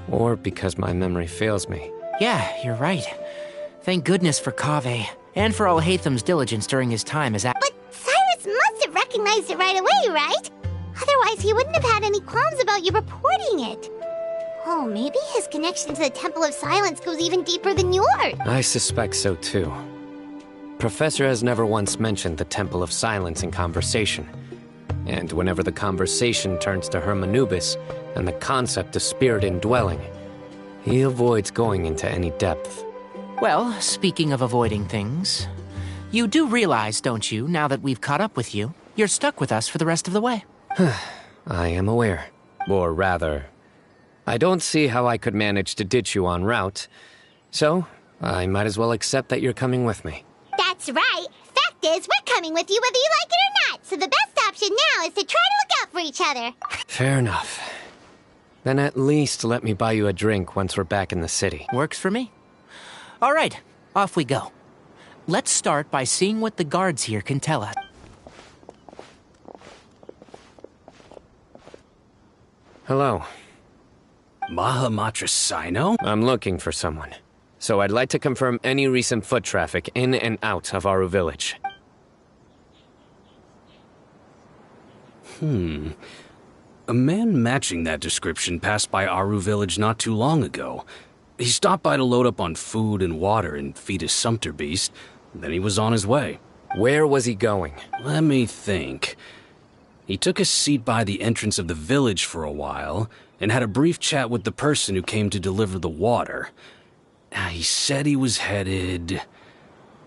or because my memory fails me. Yeah, you're right. Thank goodness for Kaveh, and for Alhaitham's diligence during his time as But Cyrus must have recognized it right away, right? Otherwise, he wouldn't have had any qualms about you reporting it. Oh, maybe his connection to the Temple of Silence goes even deeper than yours. I suspect so too. Professor has never once mentioned the Temple of Silence in conversation. And whenever the conversation turns to Hermanubis and the concept of spirit indwelling, he avoids going into any depth. Well, speaking of avoiding things, you do realize, don't you, now that we've caught up with you, you're stuck with us for the rest of the way. I am aware. Or rather, I don't see how I could manage to ditch you en route, so I might as well accept that you're coming with me. That's right. Fact is, we're coming with you whether you like it or not, so the best option now is to try to look out for each other. Fair enough. Then at least let me buy you a drink once we're back in the city. Works for me. All right, off we go. Let's start by seeing what the guards here can tell us. Hello. Mahamatra Cyno? I'm looking for someone. So I'd like to confirm any recent foot traffic in and out of Aru Village. A man matching that description passed by Aru Village not too long ago. He stopped by to load up on food and water and feed his sumpter beast. Then he was on his way. Where was he going? Let me think. He took a seat by the entrance of the village for a while and had a brief chat with the person who came to deliver the water. He said he was headed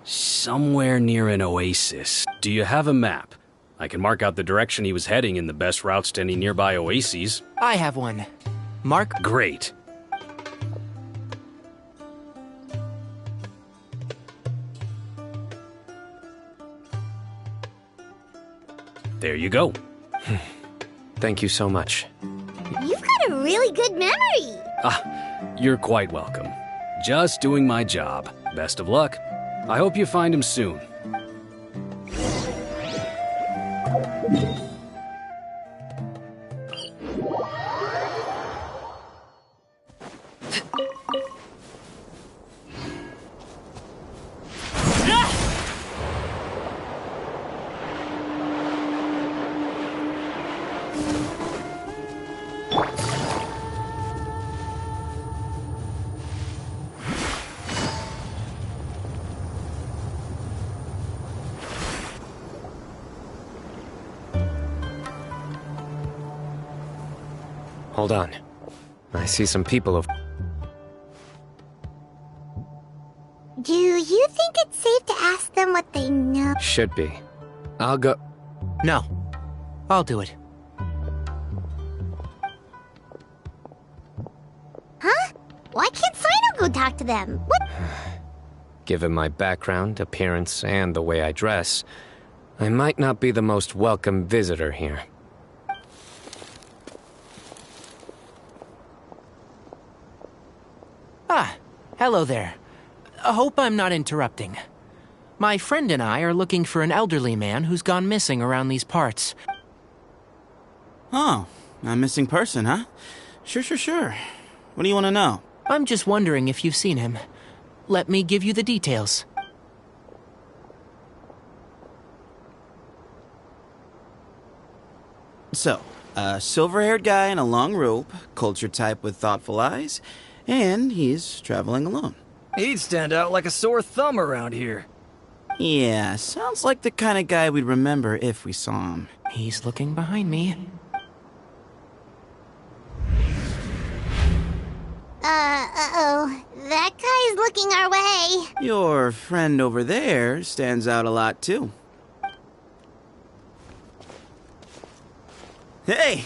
somewhere near an oasis. Do you have a map? I can mark out the direction he was heading and the best routes to any nearby oases. I have one. Mark? Great. There you go. Thank you so much. You've got a really good memory. You're quite welcome. Just doing my job. Best of luck. I hope you find him soon. Hold on. I see some people of... Do you think it's safe to ask them what they know? Should be. I'll go... No. I'll do it. Huh? Why can't Cyno go talk to them? What? Given my background, appearance, and the way I dress, I might not be the most welcome visitor here. Ah, hello there. I hope I'm not interrupting. My friend and I are looking for an elderly man who's gone missing around these parts. Oh, a missing person, huh? Sure. What do you want to know? I'm just wondering if you've seen him. Let me give you the details. So, a silver-haired guy in a long robe, culture type with thoughtful eyes, and he's traveling alone. He'd stand out like a sore thumb around here. Yeah, sounds like the kind of guy we'd remember if we saw him. He's looking behind me. Uh-oh. That guy's looking our way. Your friend over there stands out a lot, too. Hey,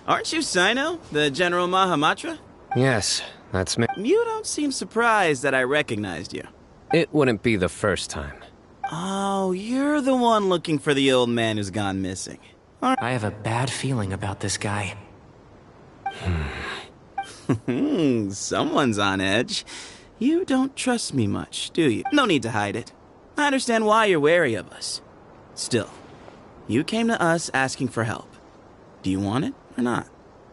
aren't you Cyno, the General Mahamatra? Yes, that's me. You don't seem surprised that I recognized you. It wouldn't be the first time. Oh, you're the one looking for the old man who's gone missing. I have a bad feeling about this guy. Someone's on edge. You don't trust me much, do you? No need to hide it. I understand why you're wary of us. Still, you came to us asking for help. Do you want it or not?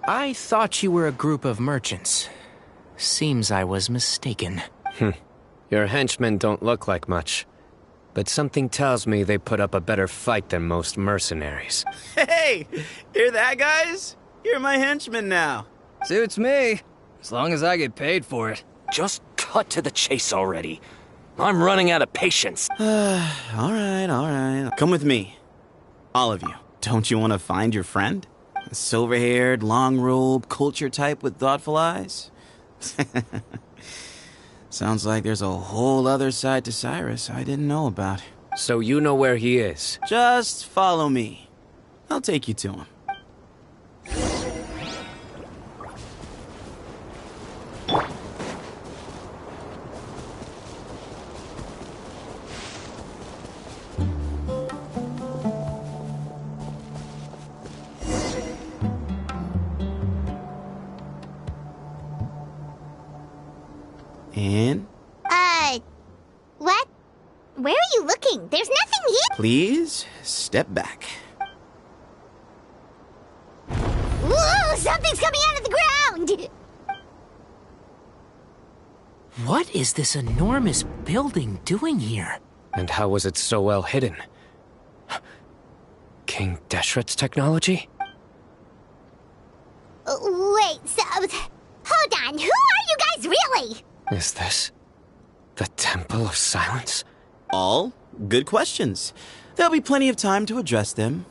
I thought you were a group of merchants. Seems I was mistaken. Your henchmen don't look like much. But something tells me they put up a better fight than most mercenaries. Hey! Hear that, guys? You're my henchman now. Suits me, as long as I get paid for it. Just cut to the chase already. I'm running out of patience. All right. Come with me. All of you. Don't you want to find your friend? A silver-haired, long-robe, culture type with thoughtful eyes? Sounds like there's a whole other side to Cyrus I didn't know about. So you know where he is? Just follow me. I'll take you to him. And? What? Where are you looking? There's nothing here! Please, step back. Whoa! Something's coming out of the ground! What is this enormous building doing here? And how was it so well hidden? King Deshret's technology? Wait, so... Hold on, who are you guys really? Is this the Temple of Silence? All good questions. There'll be plenty of time to address them.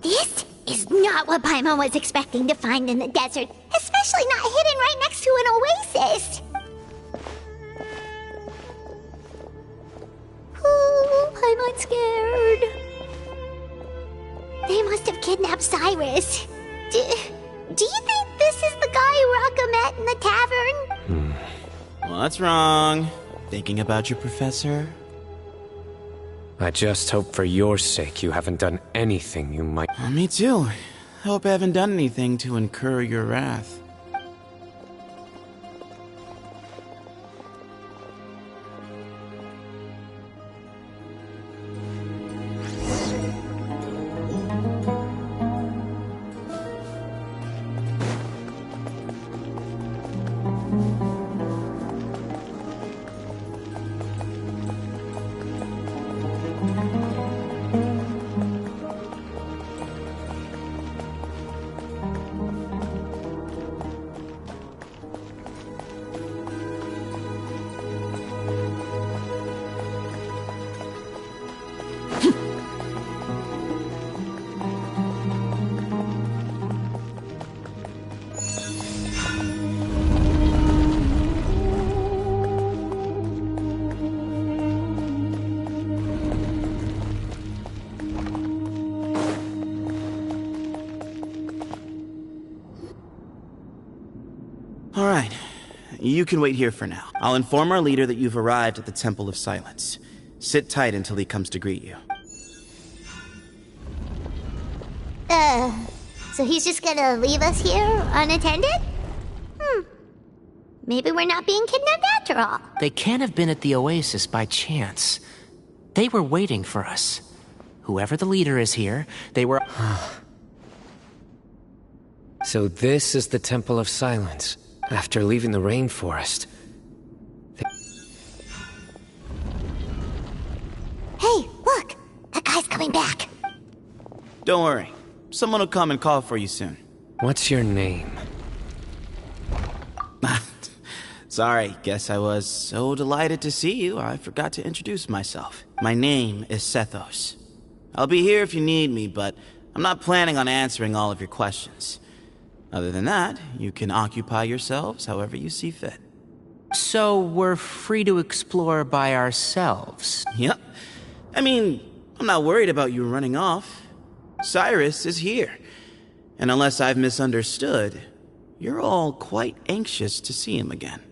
This is not what Paimon was expecting to find in the desert, especially not hidden right next to an oasis. Oh, Paimon's scared. They must have kidnapped Cyrus. Do you think this is the guy Raka met in the tavern? What's wrong? Thinking about your professor? I just hope for your sake you haven't done anything you might... Me too. Hope I haven't done anything to incur your wrath. All right. You can wait here for now. I'll inform our leader that you've arrived at the Temple of Silence. Sit tight until he comes to greet you. So he's just gonna leave us here unattended? Maybe we're not being kidnapped after all. They can't have been at the oasis by chance. They were waiting for us. Whoever the leader is here, they were... So this is the Temple of Silence. After leaving the rainforest. Hey, look! That guy's coming back. Don't worry. Someone will come and call for you soon. What's your name? Sorry, guess I was so delighted to see you, I forgot to introduce myself. My name is Sethos. I'll be here if you need me, but I'm not planning on answering all of your questions. Other than that, you can occupy yourselves however you see fit. So we're free to explore by ourselves? Yep. I mean, I'm not worried about you running off. Cyrus is here. And unless I've misunderstood, you're all quite anxious to see him again.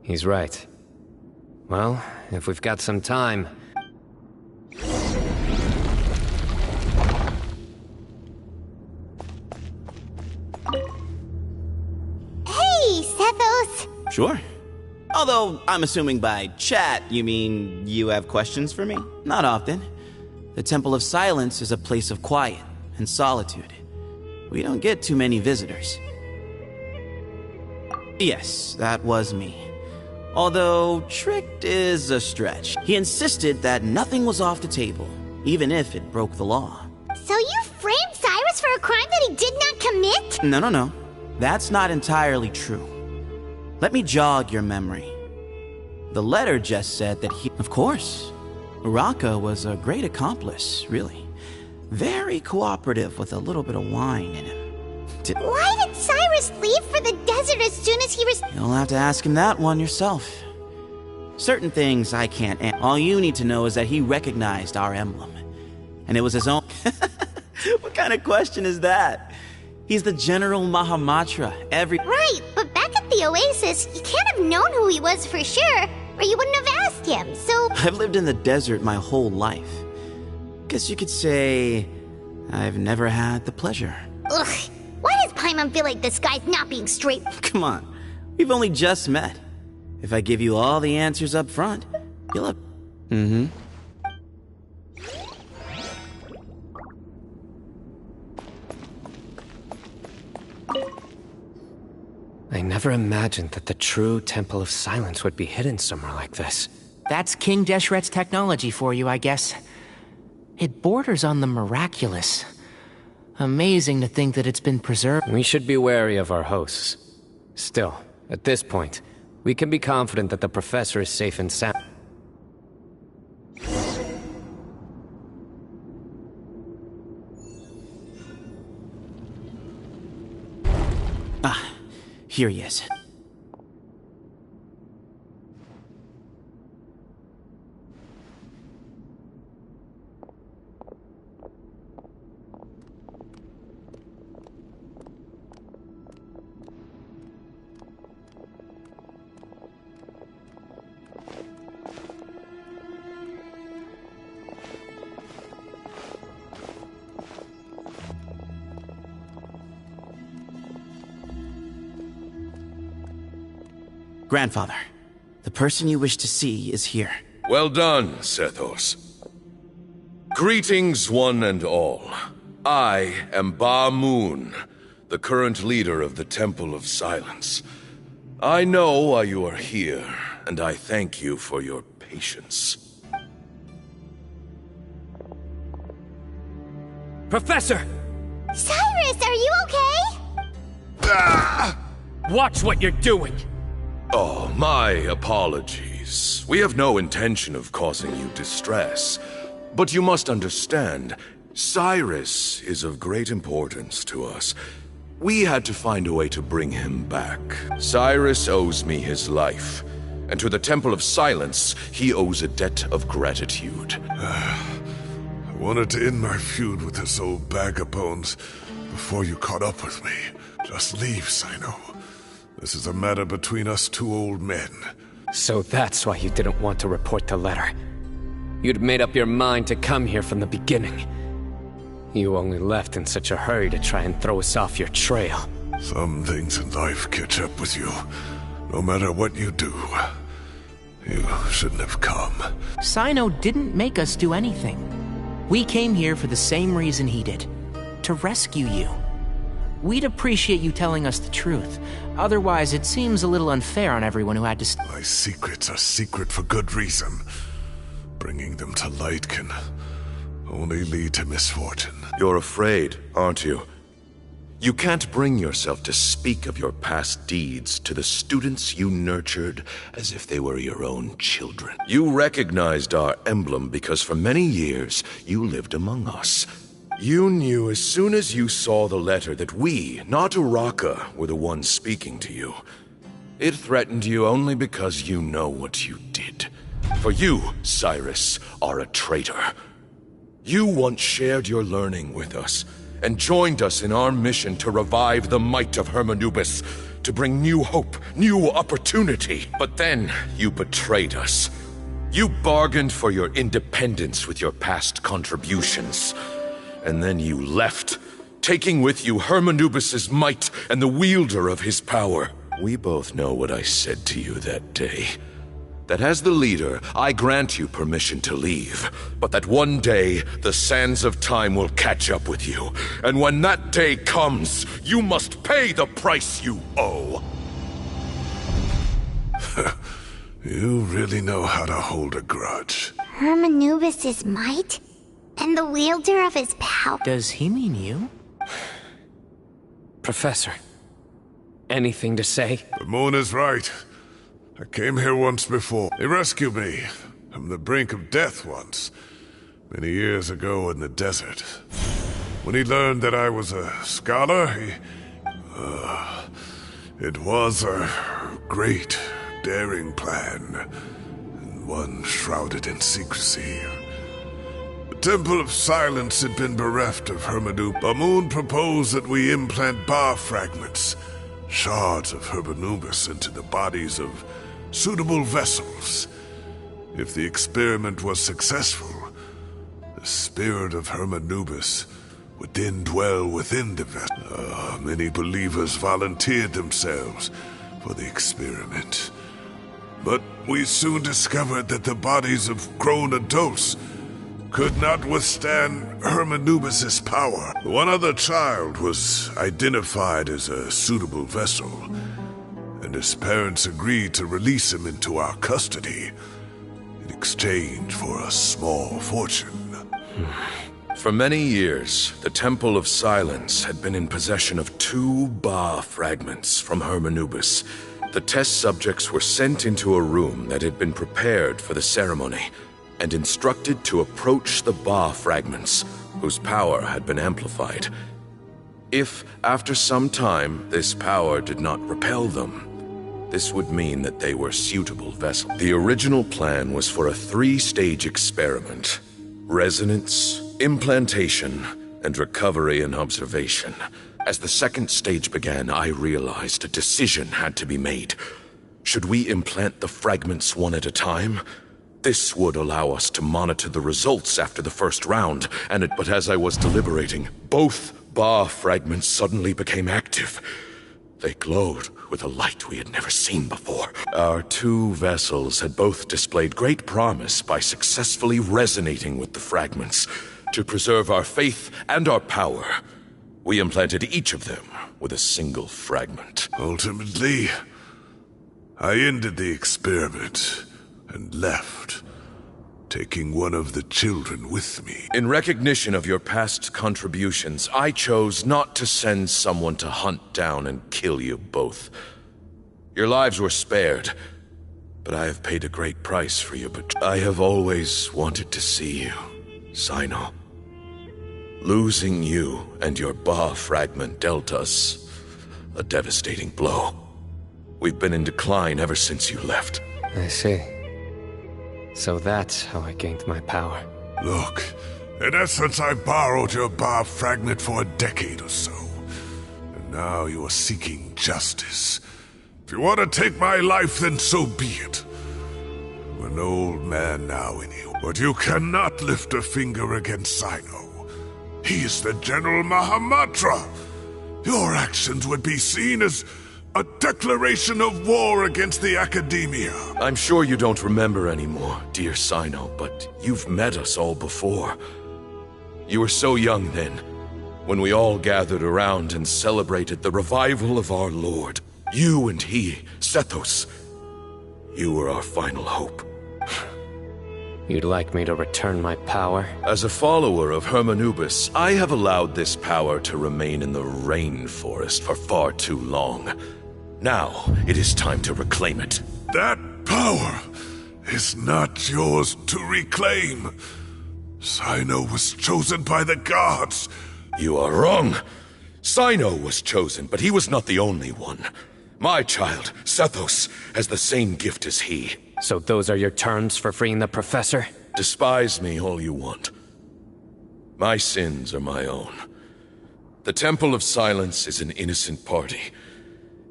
He's right. Well, if we've got some time... Hey, Sethos! Sure. Although, I'm assuming by chat, you mean you have questions for me? Not often. The Temple of Silence is a place of quiet and solitude. We don't get too many visitors. Yes, that was me. Although, tricked is a stretch. He insisted that nothing was off the table, even if it broke the law. So you framed Cyrus for a crime that he did not commit? No. That's not entirely true. Let me jog your memory. The letter just said that he... Of course. Uraka was a great accomplice, really. Very cooperative with a little bit of wine in him. Why did Cyrus leave for the desert as soon as he was... You'll have to ask him that one yourself. Certain things I can't answer. All you need to know is that he recognized our emblem. And it was his own... What kind of question is that? He's the General Mahamatra. Right, but back at the Oasis, you can't have known who he was for sure, or you wouldn't have asked him, so... I've lived in the desert my whole life. Guess you could say... I've never had the pleasure. Ugh. Why does Paimon feel like this guy's not being straight? Come on, we've only just met. If I give you all the answers up front, you'll have... I never imagined that the true Temple of Silence would be hidden somewhere like this. That's King Deshret's technology for you, I guess. It borders on the miraculous. Amazing to think that it's been preserved. We should be wary of our hosts. Still, at this point, we can be confident that the professor is safe and sound. Here he is. Grandfather, the person you wish to see is here. Well done, Sethos. Greetings, one and all. I am Ba Moon, the current leader of the Temple of Silence. I know why you are here, and I thank you for your patience. Professor! Cyrus, are you okay? Watch what you're doing! Oh, my apologies. We have no intention of causing you distress. But you must understand, Cyrus is of great importance to us. We had to find a way to bring him back. Cyrus owes me his life, and to the Temple of Silence, he owes a debt of gratitude. I wanted to end my feud with this old bag of bones before you caught up with me. Just leave, Cyno. This is a matter between us two old men. So that's why you didn't want to report the letter. You'd made up your mind to come here from the beginning. You only left in such a hurry to try and throw us off your trail. Some things in life catch up with you. No matter what you do, you shouldn't have come. Cyno didn't make us do anything. We came here for the same reason he did. To rescue you. We'd appreciate you telling us the truth. Otherwise, it seems a little unfair on everyone who had to... My secrets are secret for good reason. Bringing them to light can only lead to misfortune. You're afraid, aren't you? You can't bring yourself to speak of your past deeds to the students you nurtured as if they were your own children. You recognized our emblem because for many years you lived among us. You knew as soon as you saw the letter that we, not Uraka, were the ones speaking to you. It threatened you only because you know what you did. For you, Cyrus, are a traitor. You once shared your learning with us, and joined us in our mission to revive the might of Hermanubis, to bring new hope, new opportunity. But then you betrayed us. You bargained for your independence with your past contributions. And then you left, taking with you Hermanubis' might and the wielder of his power. We both know what I said to you that day. That as the leader, I grant you permission to leave, but that one day, the sands of time will catch up with you. And when that day comes, you must pay the price you owe. You really know how to hold a grudge. Hermanubis' might? And the wielder of his power? Does he mean you? Professor, anything to say? The moon is right. I came here once before. He rescued me from the brink of death once, many years ago in the desert. When he learned that I was a scholar, it was a great, daring plan, and one shrouded in secrecy. The Temple of Silence had been bereft of Hermanubis. Amun proposed that we implant bar fragments, shards of Hermanubis, into the bodies of suitable vessels. If the experiment was successful, the spirit of Hermanubis would then dwell within the vessel. Many believers volunteered themselves for the experiment. But we soon discovered that the bodies of grown adults could not withstand Hermanubis' power. One other child was identified as a suitable vessel, and his parents agreed to release him into our custody in exchange for a small fortune. For many years, the Temple of Silence had been in possession of 2 Ba fragments from Hermanubis. The test subjects were sent into a room that had been prepared for the ceremony and instructed to approach the Ba fragments, whose power had been amplified. If, after some time, this power did not repel them, this would mean that they were suitable vessels. The original plan was for a 3-stage experiment: resonance, implantation, and recovery and observation. As the 2nd stage began, I realized a decision had to be made. Should we implant the fragments one at a time? This would allow us to monitor the results after the first round, but as I was deliberating, both Ba fragments suddenly became active. They glowed with a light we had never seen before. Our 2 vessels had both displayed great promise by successfully resonating with the fragments. To preserve our faith and our power, we implanted each of them with a single fragment. Ultimately, I ended the experiment and left, taking one of the children with me. In recognition of your past contributions, I chose not to send someone to hunt down and kill you both. Your lives were spared, but I have paid a great price for your betrayal. I have always wanted to see you, Cyno. Losing you and your Ba fragment dealt us a devastating blow. We've been in decline ever since you left. I see. So that's how I gained my power. Look, in essence, I borrowed your Ba fragment for a decade or so. And now you are seeking justice. If you want to take my life, then so be it. I'm an old man now anyway. But you cannot lift a finger against Cyno. He is the General Mahamatra. Your actions would be seen as a declaration of war against the Academia. I'm sure you don't remember anymore, dear Cyno, but you've met us all before. You were so young then. when we all gathered around and celebrated the revival of our Lord. You and he, Sethos, you were our final hope. You'd like me to return my power? As a follower of Hermanubis, I have allowed this power to remain in the rainforest for far too long. Now, it is time to reclaim it. That power is not yours to reclaim. Cyno was chosen by the gods. You are wrong. Cyno was chosen, but he was not the only one. My child, Sethos, has the same gift as he. So those are your terms for freeing the professor? Despise me all you want. My sins are my own. The Temple of Silence is an innocent party.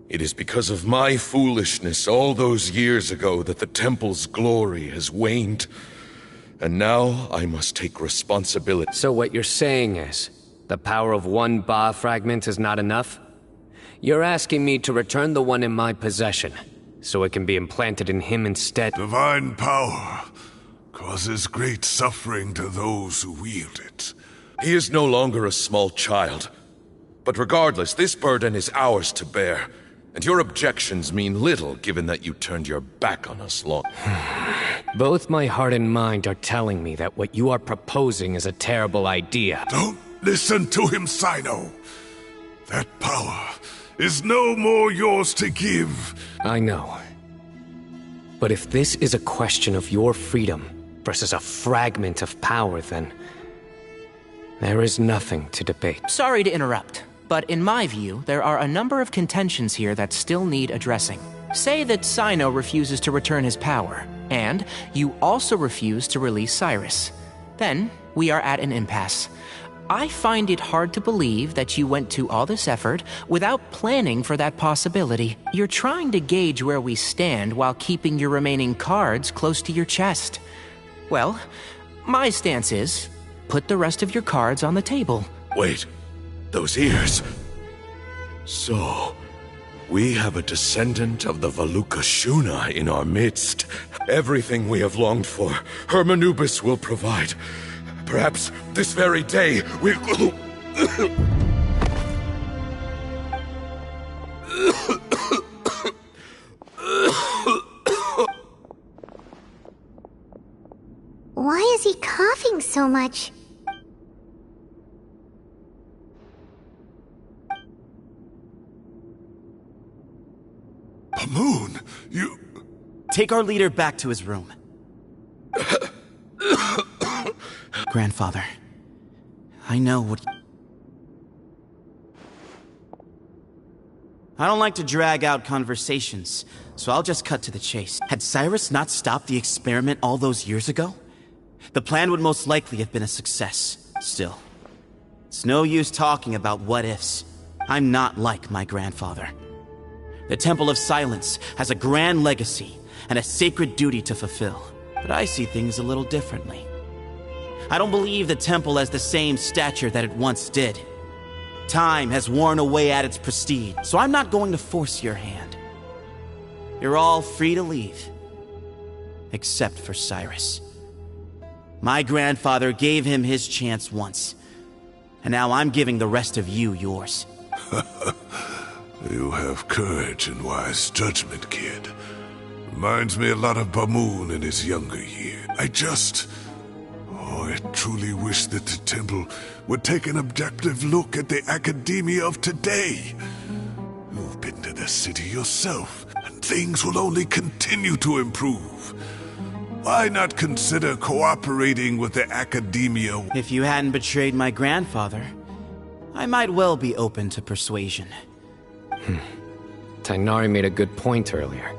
It is because of my foolishness all those years ago that the Temple's glory has waned. And now I must take responsibility. So what you're saying is, the power of one Ba fragment is not enough? You're asking me to return the one in my possession, so it can be implanted in him instead. Divine power causes great suffering to those who wield it. He is no longer a small child. But regardless, this burden is ours to bear. And your objections mean little, given that you turned your back on us long. Both my heart and mind are telling me that what you are proposing is a terrible idea. Don't listen to him, Cyno. That power is no more yours to give. I know. But if this is a question of your freedom versus a fragment of power, then there is nothing to debate. Sorry to interrupt, but in my view, there are a number of contentions here that still need addressing. Say that Cyno refuses to return his power, and you also refuse to release Cyrus. Then, we are at an impasse. I find it hard to believe that you went to all this effort without planning for that possibility. You're trying to gauge where we stand while keeping your remaining cards close to your chest. Well, my stance is, put the rest of your cards on the table. Wait, those ears. So, we have a descendant of the Valukashuna in our midst. Everything we have longed for, Hermanubis will provide. Perhaps this very day we'll... Why is he coughing so much? Pamoon, you... Take our leader back to his room. Grandfather, I know what... I don't like to drag out conversations, so I'll just cut to the chase. Had Cyrus not stopped the experiment all those years ago, the plan would most likely have been a success. Still, it's no use talking about what-ifs. I'm not like my grandfather. The Temple of Silence has a grand legacy and a sacred duty to fulfill, but I see things a little differently. I don't believe the temple has the same stature that it once did. Time has worn away at its prestige, so I'm not going to force your hand. You're all free to leave, except for Cyrus. My grandfather gave him his chance once, and now I'm giving the rest of you yours. You have courage and wise judgment, kid. Reminds me a lot of Bamoon in his younger years. I truly wish that the temple would take an objective look at the academia of today. You've been to the city yourself, and things will only continue to improve. Why not consider cooperating with the academia? If you hadn't betrayed my grandfather, I might well be open to persuasion. Tainari made a good point earlier.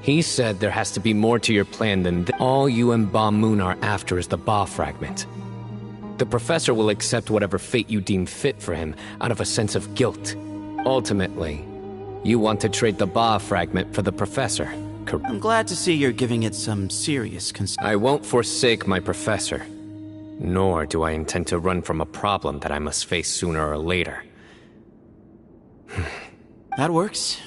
He said there has to be more to your plan than all you and Ba Moon are after is the Ba fragment. The professor will accept whatever fate you deem fit for him out of a sense of guilt. Ultimately, you want to trade the Ba fragment for the professor. I'm glad to see you're giving it some serious consideration. I won't forsake my professor, nor do I intend to run from a problem that I must face sooner or later. That works.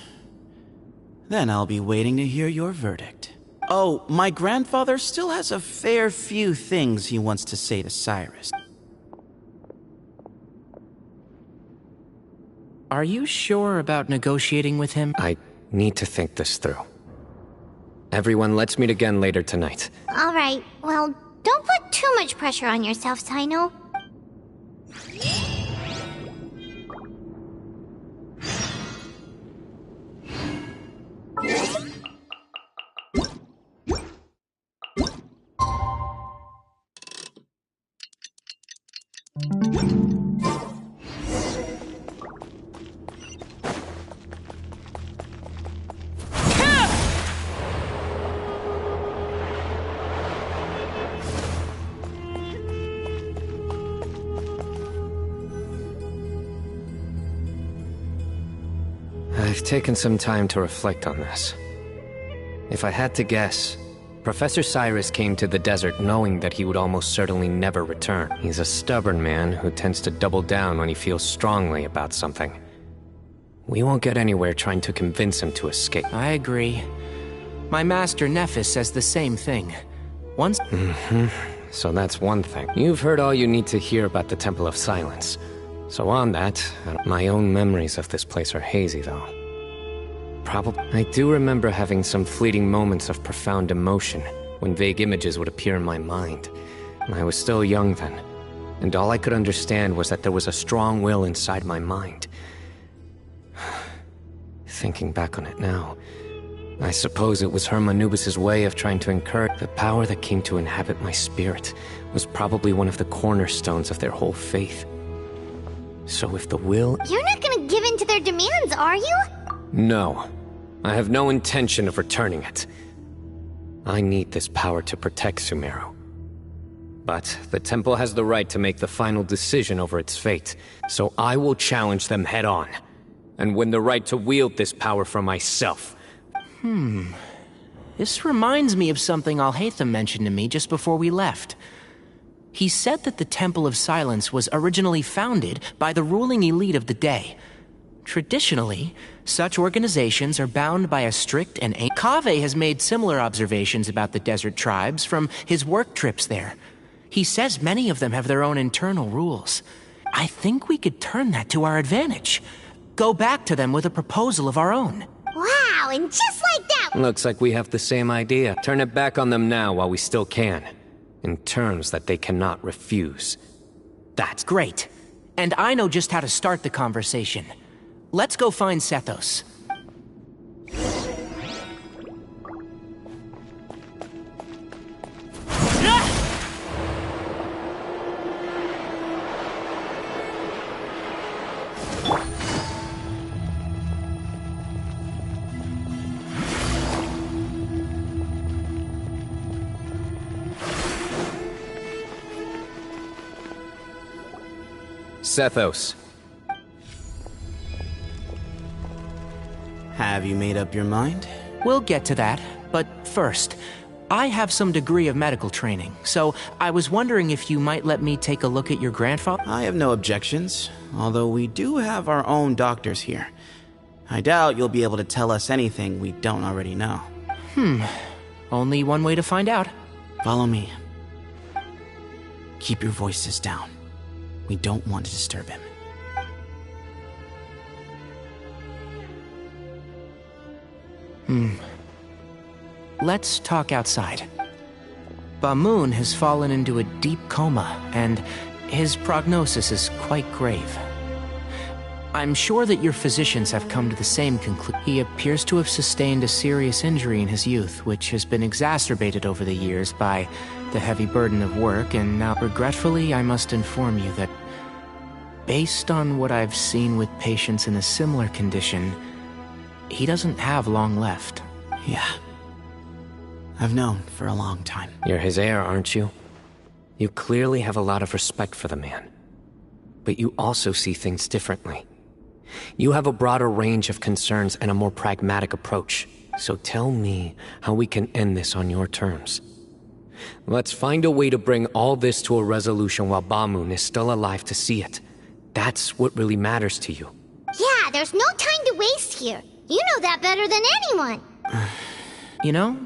Then I'll be waiting to hear your verdict. Oh, my grandfather still has a fair few things he wants to say to Cyrus. are you sure about negotiating with him? I need to think this through. Everyone, let's meet again later tonight. Alright, well, don't put too much pressure on yourself, Cyno. I've taken some time to reflect on this. If I had to guess, Professor Cyrus came to the desert knowing that he would almost certainly never return. He's a stubborn man who tends to double down when he feels strongly about something. We won't get anywhere trying to convince him to escape. I agree. My master Nephis says the same thing. Once... So that's one thing. You've heard all you need to hear about the Temple of Silence. So on that, my own memories of this place are hazy, though. I do remember having some fleeting moments of profound emotion when vague images would appear in my mind. I was still young then, and all I could understand was that there was a strong will inside my mind. Thinking back on it now, I suppose it was Herm Anubis' way of trying to encourage. The power that came to inhabit my spirit was probably one of the cornerstones of their whole faith. So if the will... You're not gonna give in to their demands, are you? No. I have no intention of returning it. I need this power to protect Sumeru. But the temple has the right to make the final decision over its fate, so I will challenge them head-on, and win the right to wield this power for myself. This reminds me of something Alhaitham mentioned to me just before we left. He said that the Temple of Silence was originally founded by the ruling elite of the day. Traditionally, such organizations are bound by a strict and... Kaveh has made similar observations about the desert tribes from his work trips there. He says many of them have their own internal rules. I think we could turn that to our advantage. Go back to them with a proposal of our own. Wow, and just like that... Looks like we have the same idea. Turn it back on them now while we still can. In terms that they cannot refuse. That's great. And I know just how to start the conversation. Let's go find Sethos. Sethos. Have you made up your mind? We'll get to that, but first, I have some degree of medical training, so I was wondering if you might let me take a look at your grandfather? I have no objections, although we do have our own doctors here. I doubt you'll be able to tell us anything we don't already know. Only one way to find out. Follow me. Keep your voices down. We don't want to disturb him. Let's talk outside. Bamoon has fallen into a deep coma, and his prognosis is quite grave. I'm sure that your physicians have come to the same conclusion. He appears to have sustained a serious injury in his youth, which has been exacerbated over the years by the heavy burden of work, and now, regretfully, I must inform you that, based on what I've seen with patients in a similar condition, he doesn't have long left. Yeah. I've known for a long time. You're his heir, aren't you? You clearly have a lot of respect for the man. But you also see things differently. You have a broader range of concerns and a more pragmatic approach. So tell me how we can end this on your terms. Let's find a way to bring all this to a resolution while Bamoon is still alive to see it. That's what really matters to you. Yeah, there's no time to waste here. You know that better than anyone. You know,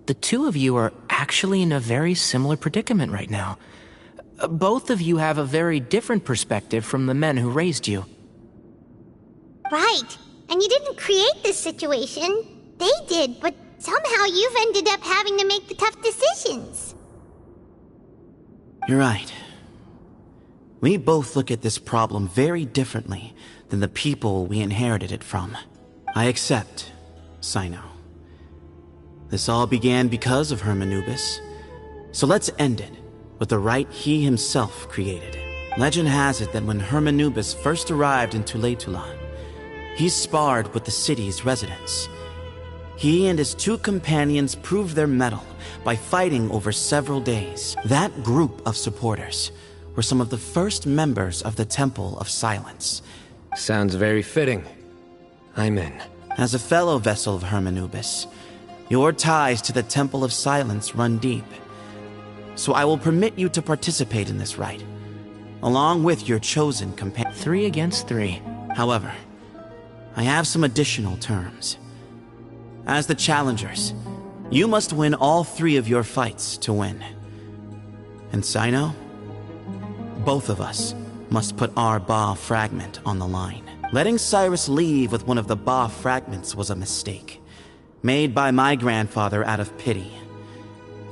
the two of you are actually in a very similar predicament right now. Both of you have a very different perspective from the men who raised you. Right. And you didn't create this situation. They did, but somehow you've ended up having to make the tough decisions. You're right. We both look at this problem very differently than the people we inherited it from. I accept, Cyno. This all began because of Hermanubis. So let's end it with the rite he himself created. Legend has it that when Hermanubis first arrived in Tuletula, he sparred with the city's residents. He and his two companions proved their mettle by fighting over several days. That group of supporters were some of the first members of the Temple of Silence. Sounds very fitting. I'm in. As a fellow vessel of Hermanubis, your ties to the Temple of Silence run deep. So I will permit you to participate in this rite, along with your chosen companion. 3 against 3. However, I have some additional terms. As the challengers, you must win all 3 of your fights to win. And Cyno, both of us must put our Ba fragment on the line. Letting Cyrus leave with one of the Ba fragments was a mistake, made by my grandfather out of pity.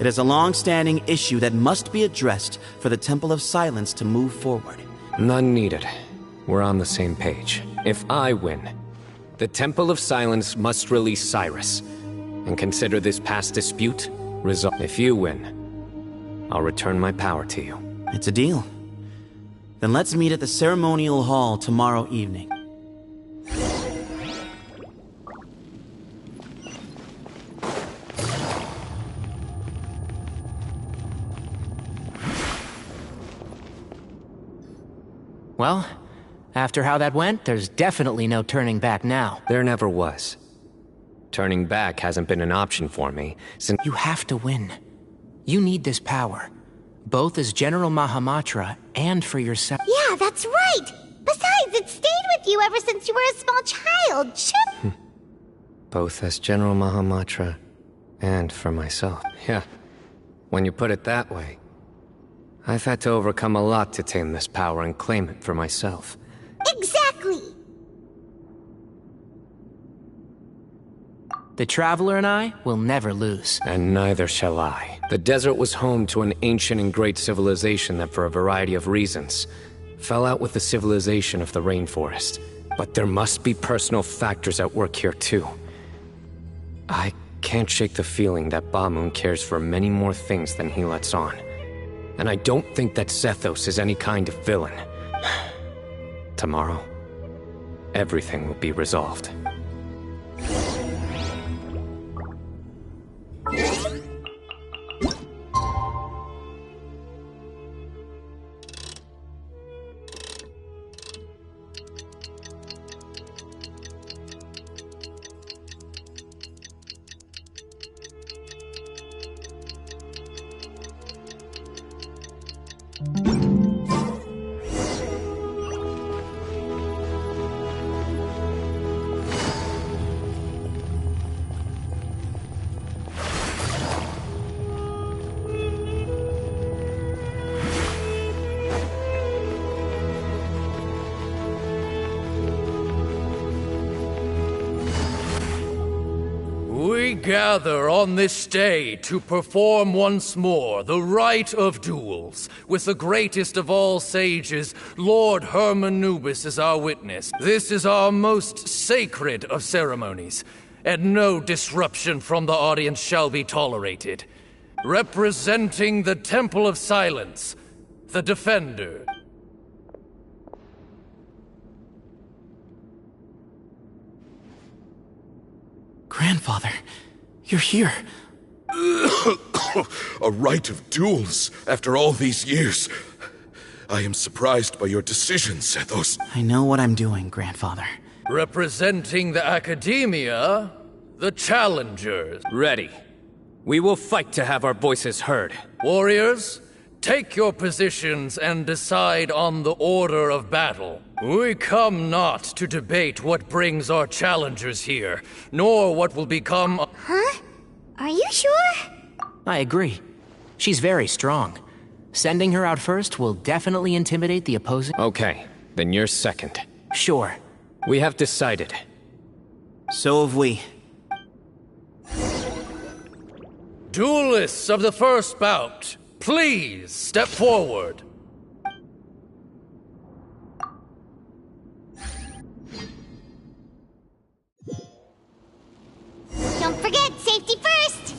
It is a long-standing issue that must be addressed for the Temple of Silence to move forward. None needed. We're on the same page. If I win, the Temple of Silence must release Cyrus, and consider this past dispute resolved. If you win, I'll return my power to you. It's a deal. Then let's meet at the ceremonial hall tomorrow evening. Well, after how that went, there's definitely no turning back now. There never was. Turning back hasn't been an option for me since— You have to win. You need this power, both as General Mahamatra and for yourself. Yeah, that's right! Besides, it stayed with you ever since you were a small child. Chip! Both as General Mahamatra and for myself. Yeah, when you put it that way. I've had to overcome a lot to tame this power and claim it for myself. Exactly! The Traveler and I will never lose. And neither shall I. The desert was home to an ancient and great civilization that, for a variety of reasons, fell out with the civilization of the rainforest. But there must be personal factors at work here too. I can't shake the feeling that Bamoon cares for many more things than he lets on. And I don't think that Zethos is any kind of villain. Tomorrow, everything will be resolved. We gather on this day to perform once more the rite of duels, with the greatest of all sages, Lord Hermanubis, as our witness. This is our most sacred of ceremonies, and no disruption from the audience shall be tolerated. Representing the Temple of Silence, the Defender. Grandfather, you're here. A rite of duels after all these years. I am surprised by your decision, Zethos. I know what I'm doing, Grandfather. Representing the Academia, the Challengers. Ready. We will fight to have our voices heard. Warriors, take your positions and decide on the order of battle. We come not to debate what brings our challengers here, nor what will become— Huh? Are you sure? I agree. She's very strong. Sending her out first will definitely intimidate the opposing— Okay, then you're second. Sure. We have decided. So have we. Duelists of the first bout, please step forward. Don't forget, safety first!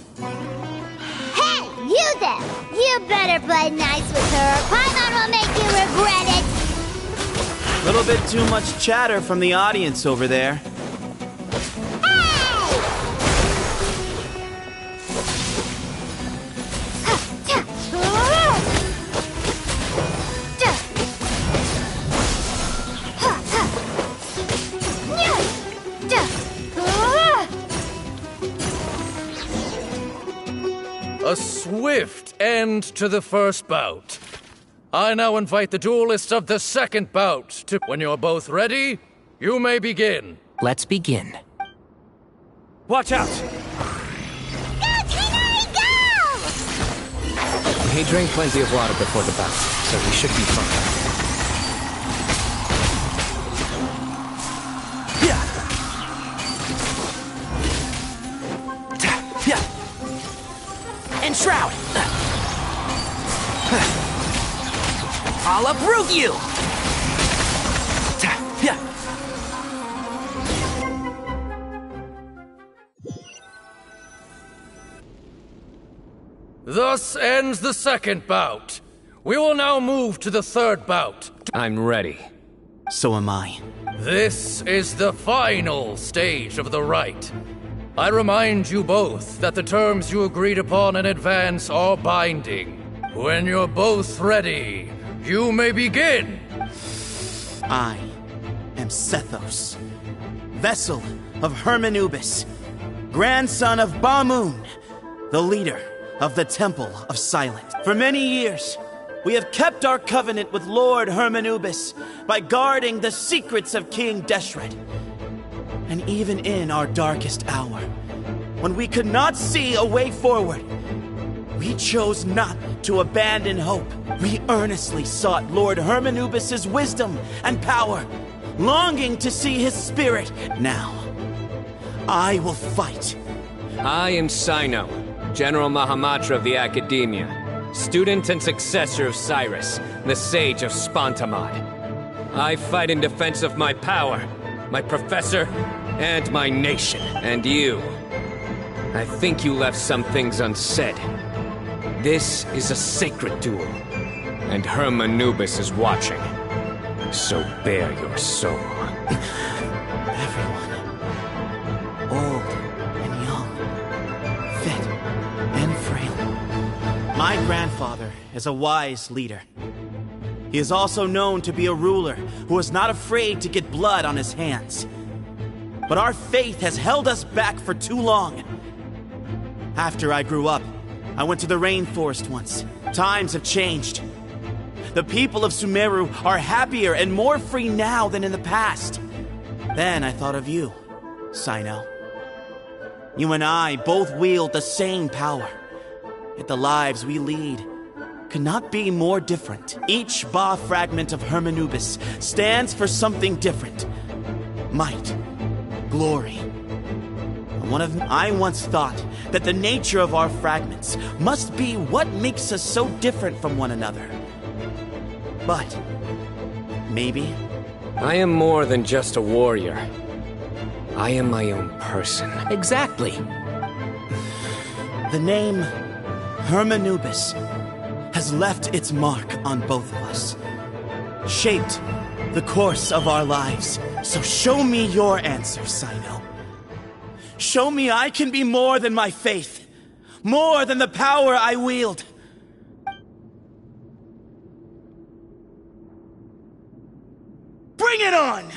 Hey, you there! You better play nice with her, or Paimon will make you regret it! Little bit too much chatter from the audience over there. A swift end to the first bout. I now invite the duelists of the second bout to... When you're both ready, you may begin. Let's begin. Watch out! He drank plenty of water before the bout, so he should be fine. Enshroud! I'll uproot you! Thus ends the second bout. We will now move to the third bout. I'm ready. So am I. This is the final stage of the rite. I remind you both that the terms you agreed upon in advance are binding. When you're both ready, you may begin. I am Sethos, vessel of Hermanubis, grandson of Bamoon, the leader of the Temple of Silence. For many years, we have kept our covenant with Lord Hermanubis by guarding the secrets of King Deshret. And even in our darkest hour, when we could not see a way forward, we chose not to abandon hope. We earnestly sought Lord Hermanubis' wisdom and power, longing to see his spirit. Now, I will fight. I am Cyno, General Mahamatra of the Academia, student and successor of Cyrus, the Sage of Spontamod. I fight in defense of my power, my professor, and my nation. And you, I think you left some things unsaid. This is a sacred duel, and Hermanubis is watching. So bare your soul. Everyone, old and young, fit and frail. My grandfather is a wise leader. He is also known to be a ruler who is not afraid to get blood on his hands. But our faith has held us back for too long. After I grew up, I went to the rainforest once. Times have changed. The people of Sumeru are happier and more free now than in the past. Then I thought of you, Cyno. You and I both wield the same power. Yet the lives we lead could not be more different. Each Ba fragment of Hermanubis stands for something different. Might, glory. I once thought that the nature of our fragments must be what makes us so different from one another. But maybe... I am more than just a warrior. I am my own person. Exactly. The name Hermanubis has left its mark on both of us, shaped the course of our lives. So show me your answer, Cyno. Show me I can be more than my faith, more than the power I wield. Bring it on!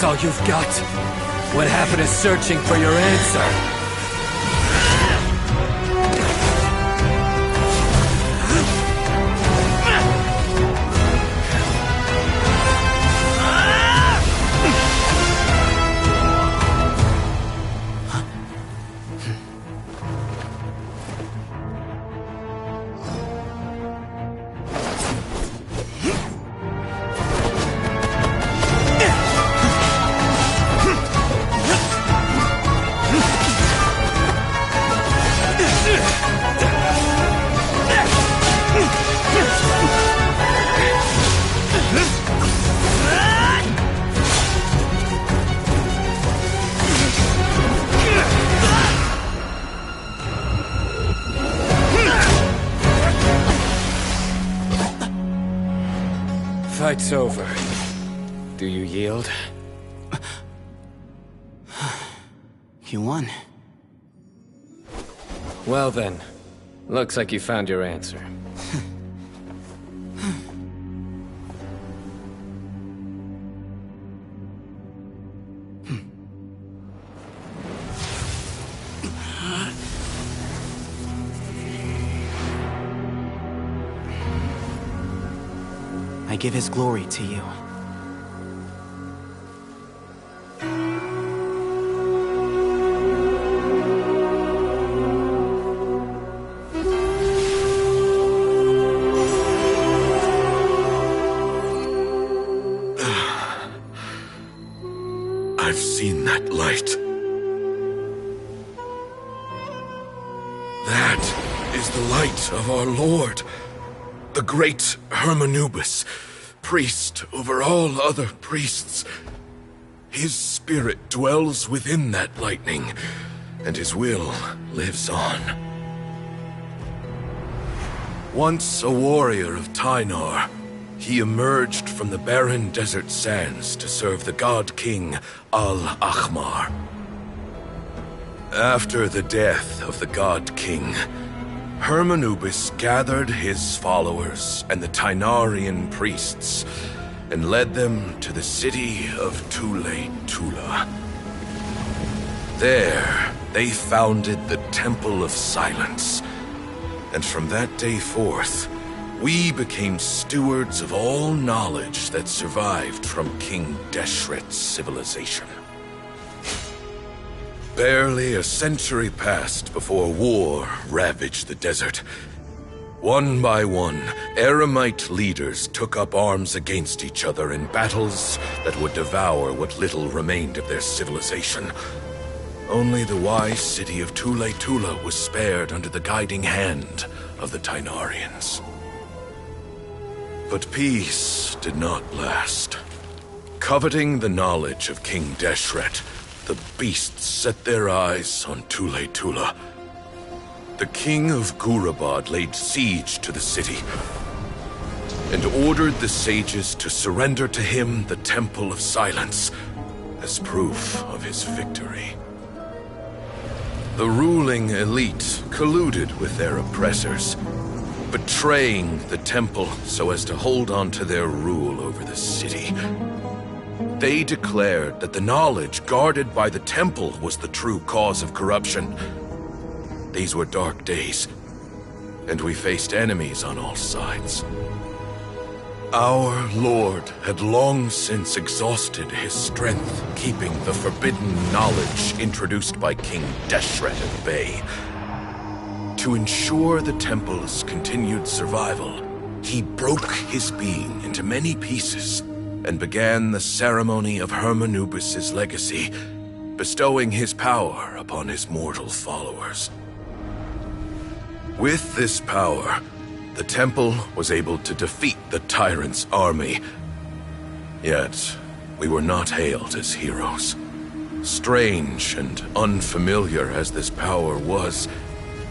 That's all you've got? What happened to searching for your answer? Fight's over. Do you yield? You won. Well then, looks like you found your answer. I give his glory to you. I've seen that light. That is the light of our Lord, the great Hermanubis, priest over all other priests. His spirit dwells within that lightning, and his will lives on. Once a warrior of Tynar, he emerged from the barren desert sands to serve the god king Al-Ahmar. After the death of the god king, Hermanubis gathered his followers and the Tynarian priests and led them to the city of Tule-Tula. There, they founded the Temple of Silence, and from that day forth, we became stewards of all knowledge that survived from King Deshret's civilization. Barely a century passed before war ravaged the desert. One by one, Eremite leaders took up arms against each other in battles that would devour what little remained of their civilization. Only the wise city of Tule-Tula was spared under the guiding hand of the Tynarians. But peace did not last. Coveting the knowledge of King Deshret, the beasts set their eyes on Tule-Tula. The king of Gurabad laid siege to the city and ordered the sages to surrender to him the Temple of Silence as proof of his victory. The ruling elite colluded with their oppressors, betraying the temple so as to hold on to their rule over the city. They declared that the knowledge guarded by the temple was the true cause of corruption. These were dark days, and we faced enemies on all sides. Our Lord had long since exhausted his strength, keeping the forbidden knowledge introduced by King Deshret at bay. To ensure the temple's continued survival, he broke his being into many pieces and began the ceremony of Hermanubis' legacy, bestowing his power upon his mortal followers. With this power, the temple was able to defeat the tyrant's army. Yet, we were not hailed as heroes. Strange and unfamiliar as this power was,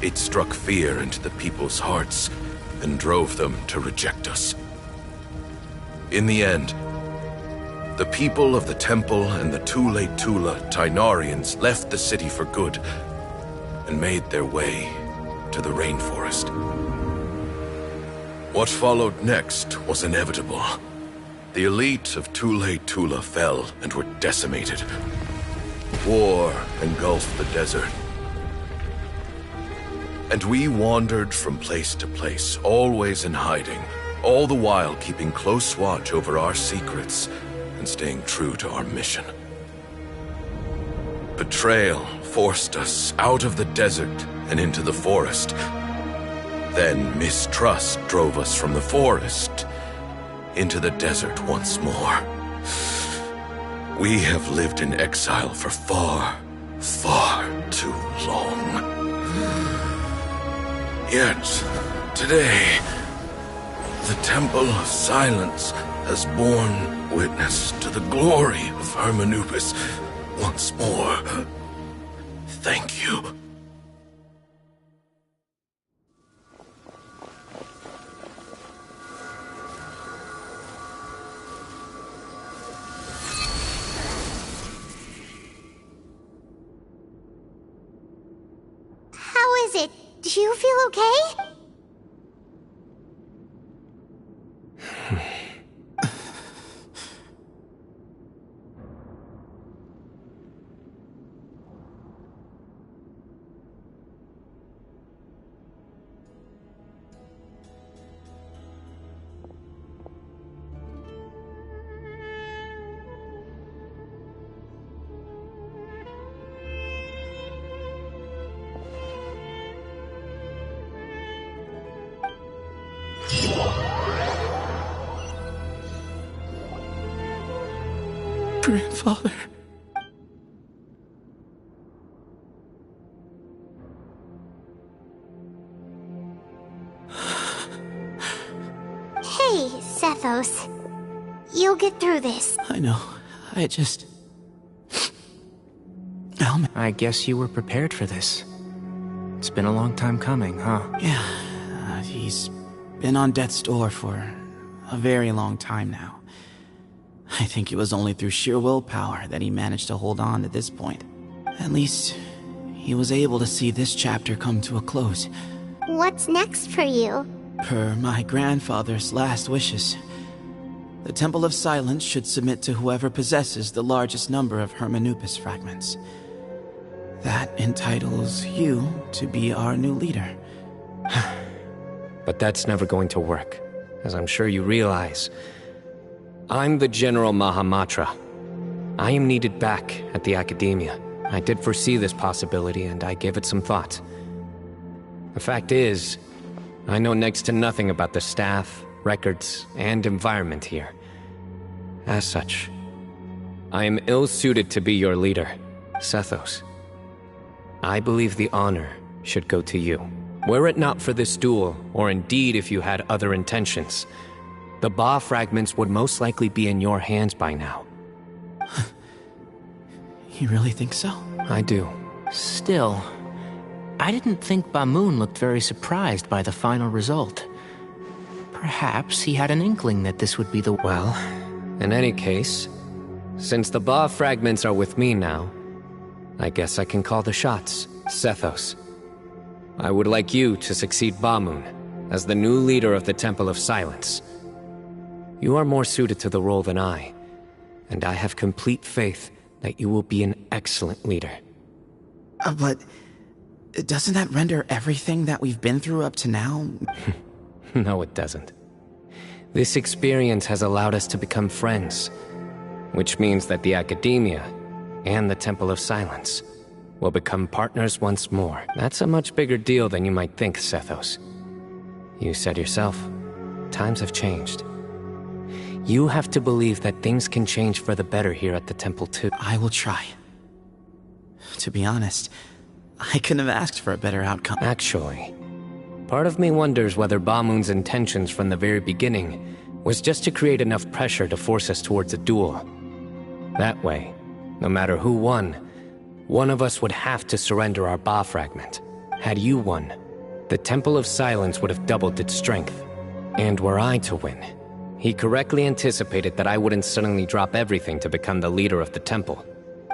it struck fear into the people's hearts and drove them to reject us. In the end, the people of the temple and the Tule-Tula Tynarians left the city for good and made their way to the rainforest. What followed next was inevitable. The elite of Tule Tula fell and were decimated. War engulfed the desert. And we wandered from place to place, always in hiding, all the while keeping close watch over our secrets and staying true to our mission. Betrayal forced us out of the desert and into the forest. Then mistrust drove us from the forest into the desert once more. We have lived in exile for far, far too long. Yet, today, the Temple of Silence has borne witness to the glory of Hermanubis once more. Thank you. How is it? Do you feel okay? Grandfather. Hey, Sethos. You'll get through this. I know. I just... I guess you were prepared for this. It's been a long time coming, huh? Yeah, he's been on death's door for a very long time now. I think it was only through sheer willpower that he managed to hold on to this point. At least, he was able to see this chapter come to a close. What's next for you? Per my grandfather's last wishes, the Temple of Silence should submit to whoever possesses the largest number of Hermanubis fragments. That entitles you to be our new leader. But that's never going to work, as I'm sure you realize. I'm the General Mahamatra. I am needed back at the Academia. I did foresee this possibility, and I gave it some thought. The fact is, I know next to nothing about the staff, records, and environment here. As such, I am ill-suited to be your leader, Sethos. I believe the honor should go to you. Were it not for this duel, or indeed if you had other intentions, the Ba fragments would most likely be in your hands by now. You really think so? I do. Still, I didn't think Bamoon looked very surprised by the final result. Perhaps he had an inkling that this would be the... Well, in any case, since the Ba fragments are with me now, I guess I can call the shots, Sethos. I would like you to succeed Bamoon as the new leader of the Temple of Silence. You are more suited to the role than I, and I have complete faith that you will be an excellent leader. But doesn't that render everything that we've been through up to now? No, it doesn't. This experience has allowed us to become friends, which means that the Academia and the Temple of Silence will become partners once more. That's a much bigger deal than you might think, Sethos. You said yourself, times have changed. You have to believe that things can change for the better here at the temple too. I will try. To be honest, I couldn't have asked for a better outcome. Actually, part of me wonders whether Bamoon's intentions from the very beginning was just to create enough pressure to force us towards a duel. That way, no matter who won, one of us would have to surrender our Ba fragment. Had you won, the Temple of Silence would have doubled its strength. And were I to win, he correctly anticipated that I wouldn't suddenly drop everything to become the leader of the temple.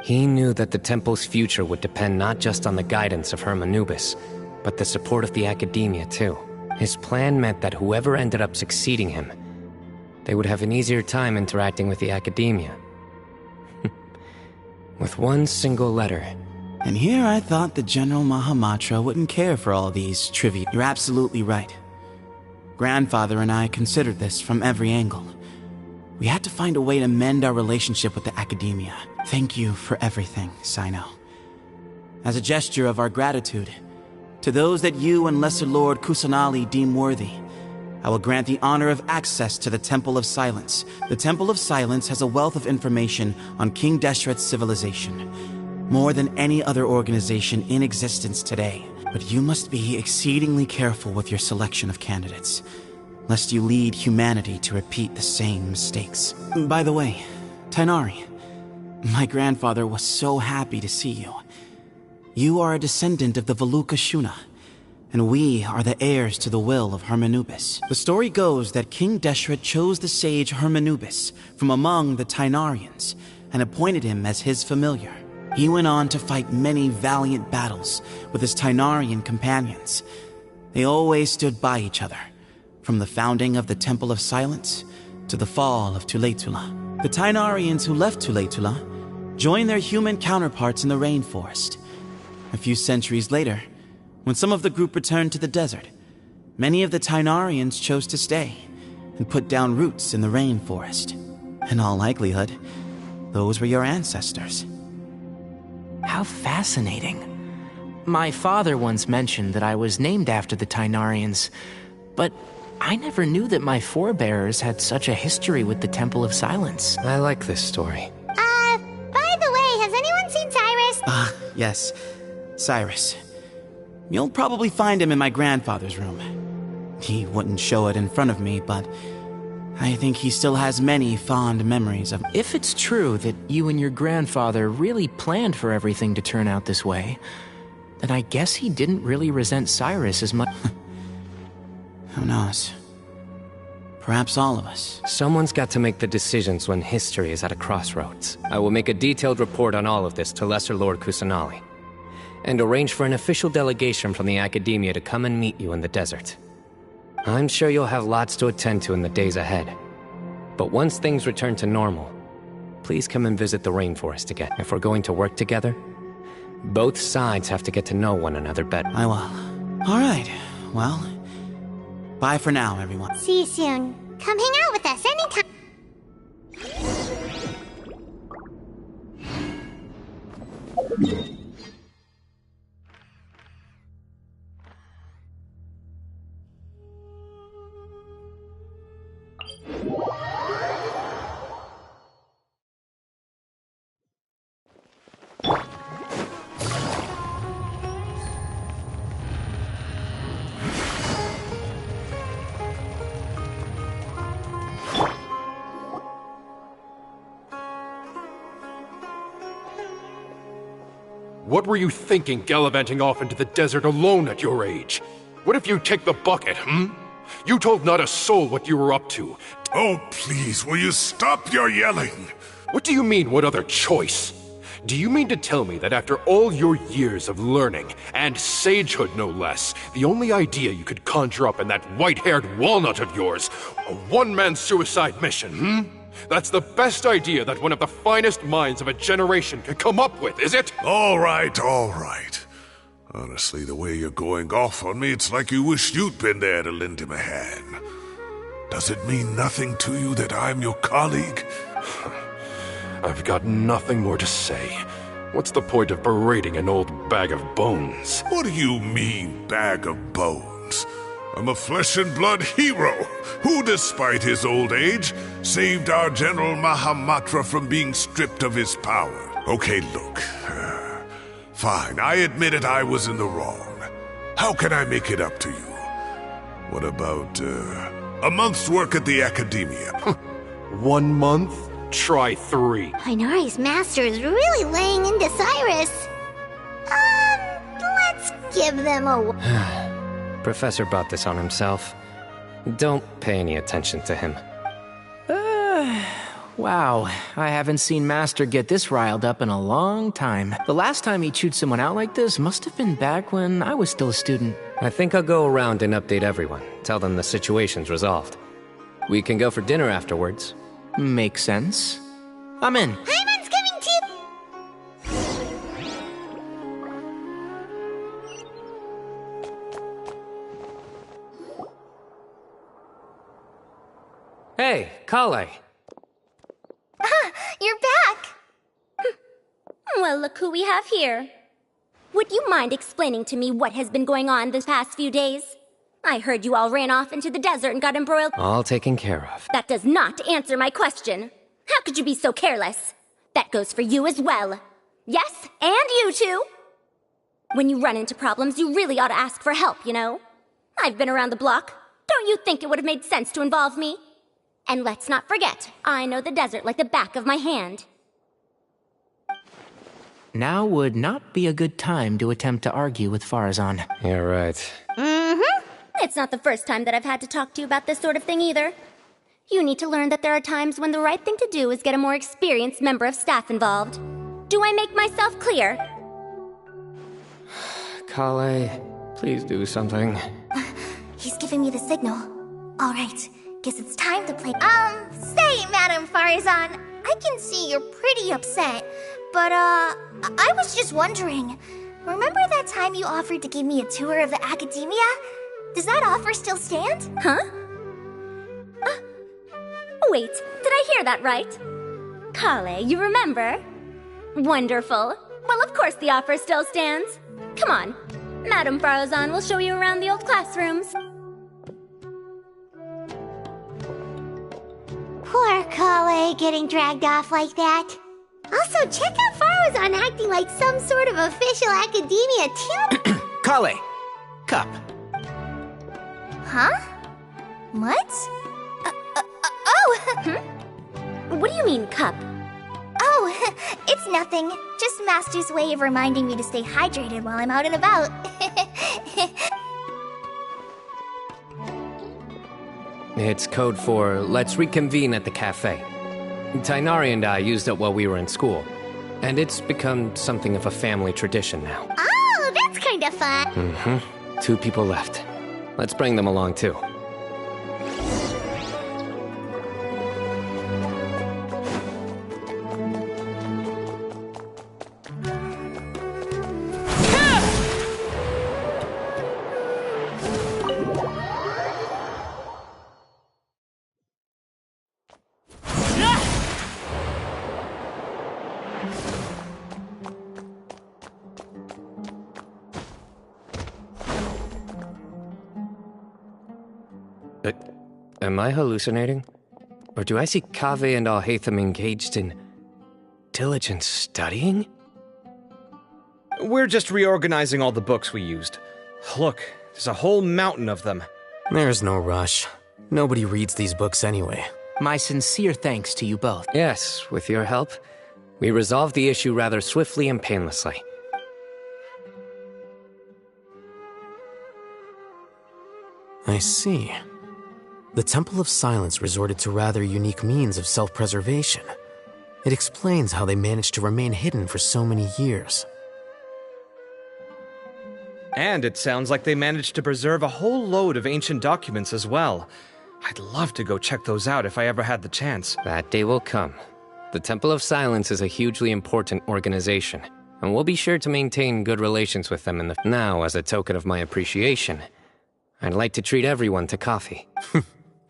He knew that the temple's future would depend not just on the guidance of Hermanubis, but the support of the Academia too. His plan meant that whoever ended up succeeding him they would have an easier time interacting with the academia. With one single letter. And here I thought the General Mahamatra wouldn't care for all these trivia. You're absolutely right. Grandfather and I considered this from every angle. We had to find a way to mend our relationship with the academia. Thank you for everything, Cyno. As a gesture of our gratitude, to those that you and Lesser Lord Kusanali deem worthy, I will grant the honor of access to the Temple of Silence. The Temple of Silence has a wealth of information on King Deshret's civilization, more than any other organization in existence today. But you must be exceedingly careful with your selection of candidates, lest you lead humanity to repeat the same mistakes. By the way, Tainari, my grandfather was so happy to see you. You are a descendant of the Veluca Shuna, and we are the heirs to the will of Hermanubis. The story goes that King Deshret chose the sage Hermanubis from among the Tainarians and appointed him as his familiar. He went on to fight many valiant battles with his Tainarian companions. They always stood by each other, from the founding of the Temple of Silence to the fall of Tuletula. The Tainarians who left Tuletula joined their human counterparts in the rainforest. A few centuries later, when some of the group returned to the desert, many of the Tainarians chose to stay and put down roots in the rainforest. In all likelihood, those were your ancestors. How fascinating. My father once mentioned that I was named after the Tainarians, but I never knew that my forebears had such a history with the Temple of Silence. I like this story. By the way, has anyone seen Cyrus? Yes, Cyrus. You'll probably find him in my grandfather's room. He wouldn't show it in front of me, but I think he still has many fond memories of... If it's true that you and your grandfather really planned for everything to turn out this way, then I guess he didn't really resent Cyrus as much... Who knows? Perhaps all of us. Someone's got to make the decisions when history is at a crossroads. I will make a detailed report on all of this to Lesser Lord Kusanali, and arrange for an official delegation from the Academia to come and meet you in the desert. I'm sure you'll have lots to attend to in the days ahead. But once things return to normal, please come and visit the rainforest again. If we're going to work together, both sides have to get to know one another better. I will. All right, well, bye for now, everyone. See you soon. Come hang out with us anytime. What were you thinking, gallivanting off into the desert alone at your age? What if you take the bucket, You told not a soul what you were up to. Oh, please, will you stop your yelling? What do you mean, what other choice? Do you mean to tell me that after all your years of learning, and sagehood no less, the only idea you could conjure up in that white-haired walnut of yours, a one-man suicide mission, That's the best idea that one of the finest minds of a generation could come up with, is it? All right, all right. Honestly, the way you're going off on me, it's like you wish you'd been there to lend him a hand. Does it mean nothing to you that I'm your colleague? I've got nothing more to say. What's the point of berating an old bag of bones? What do you mean, bag of bones? I'm a flesh-and-blood hero who, despite his old age, saved our General Mahamatra from being stripped of his power. Okay, look. Fine, I admit it, I was in the wrong. How can I make it up to you? What about, a month's work at the Academia? 1 month? Try 3. Inari's master is really laying into Cyrus. Let's give them a... Professor brought this on himself. Don't pay any attention to him. Wow, I haven't seen Master get this riled up in a long time. The last time he chewed someone out like this must have been back when I was still a student. I think I'll go around and update everyone. Tell them the situation's resolved. We can go for dinner afterwards. Makes sense. I'm in. Paimon's coming too! Hey, Kale. You're back! Well, look who we have here. Would you mind explaining to me what has been going on this past few days? I heard you all ran off into the desert and got embroiled. All taken care of. That does not answer my question. How could you be so careless? That goes for you as well. Yes, and you too. When you run into problems, you really ought to ask for help, you know? I've been around the block. Don't you think it would have made sense to involve me? And let's not forget, I know the desert like the back of my hand. Now would not be a good time to attempt to argue with Farazan. You're right. Mm-hmm. It's not the first time that I've had to talk to you about this sort of thing either. You need to learn that there are times when the right thing to do is get a more experienced member of staff involved. Do I make myself clear? Kale, please do something. He's giving me the signal. All right, guess it's time to play. Say, Madam Farazan, I can see you're pretty upset, but, I was just wondering, remember that time you offered to give me a tour of the academia? Does that offer still stand? Huh? Wait, did I hear that right? Kale, you remember? Wonderful. Well, of course the offer still stands. Come on. Madam Farazan will show you around the old classrooms. Poor Kale getting dragged off like that. Also, check out Farazan acting like some sort of official academia too. Kale! Cup. Huh? What? What do you mean, cup? Oh, it's nothing. Just Master's way of reminding me to stay hydrated while I'm out and about. It's code for let's reconvene at the cafe. Tainari and I used it while we were in school, and it's become something of a family tradition now. Oh, that's kind of fun. Mm-hmm. 2 people left. Let's bring them along too. Am I hallucinating? Or do I see Kaveh and Alhaitham engaged in diligent studying? We're just reorganizing all the books we used. Look, there's a whole mountain of them. There's no rush. Nobody reads these books anyway. My sincere thanks to you both. Yes, with your help, we resolved the issue rather swiftly and painlessly. I see. The Temple of Silence resorted to rather unique means of self-preservation. It explains how they managed to remain hidden for so many years. And it sounds like they managed to preserve a whole load of ancient documents as well. I'd love to go check those out if I ever had the chance. That day will come. The Temple of Silence is a hugely important organization, and we'll be sure to maintain good relations with them in the... Now, as a token of my appreciation, I'd like to treat everyone to coffee.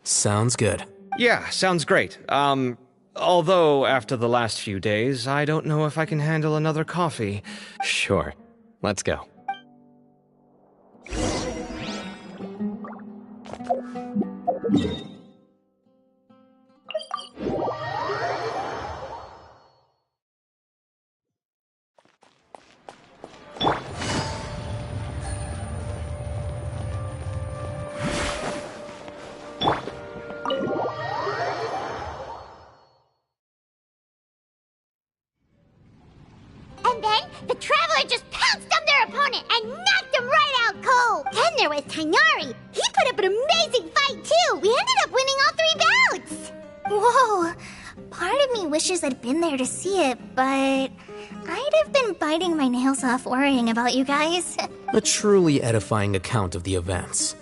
Sounds good. Yeah, sounds great. Although, after the last few days, I don't know if I can handle another coffee. Sure. Let's go. And then the Traveler just pounced on their opponent and knocked him right out cold. Then there was Tainari. He put up an amazing fight too. We ended up winning all 3 bouts. Whoa! Part of me wishes I'd been there to see it, but I'd have been biting my nails off worrying about you guys. A truly edifying account of the events.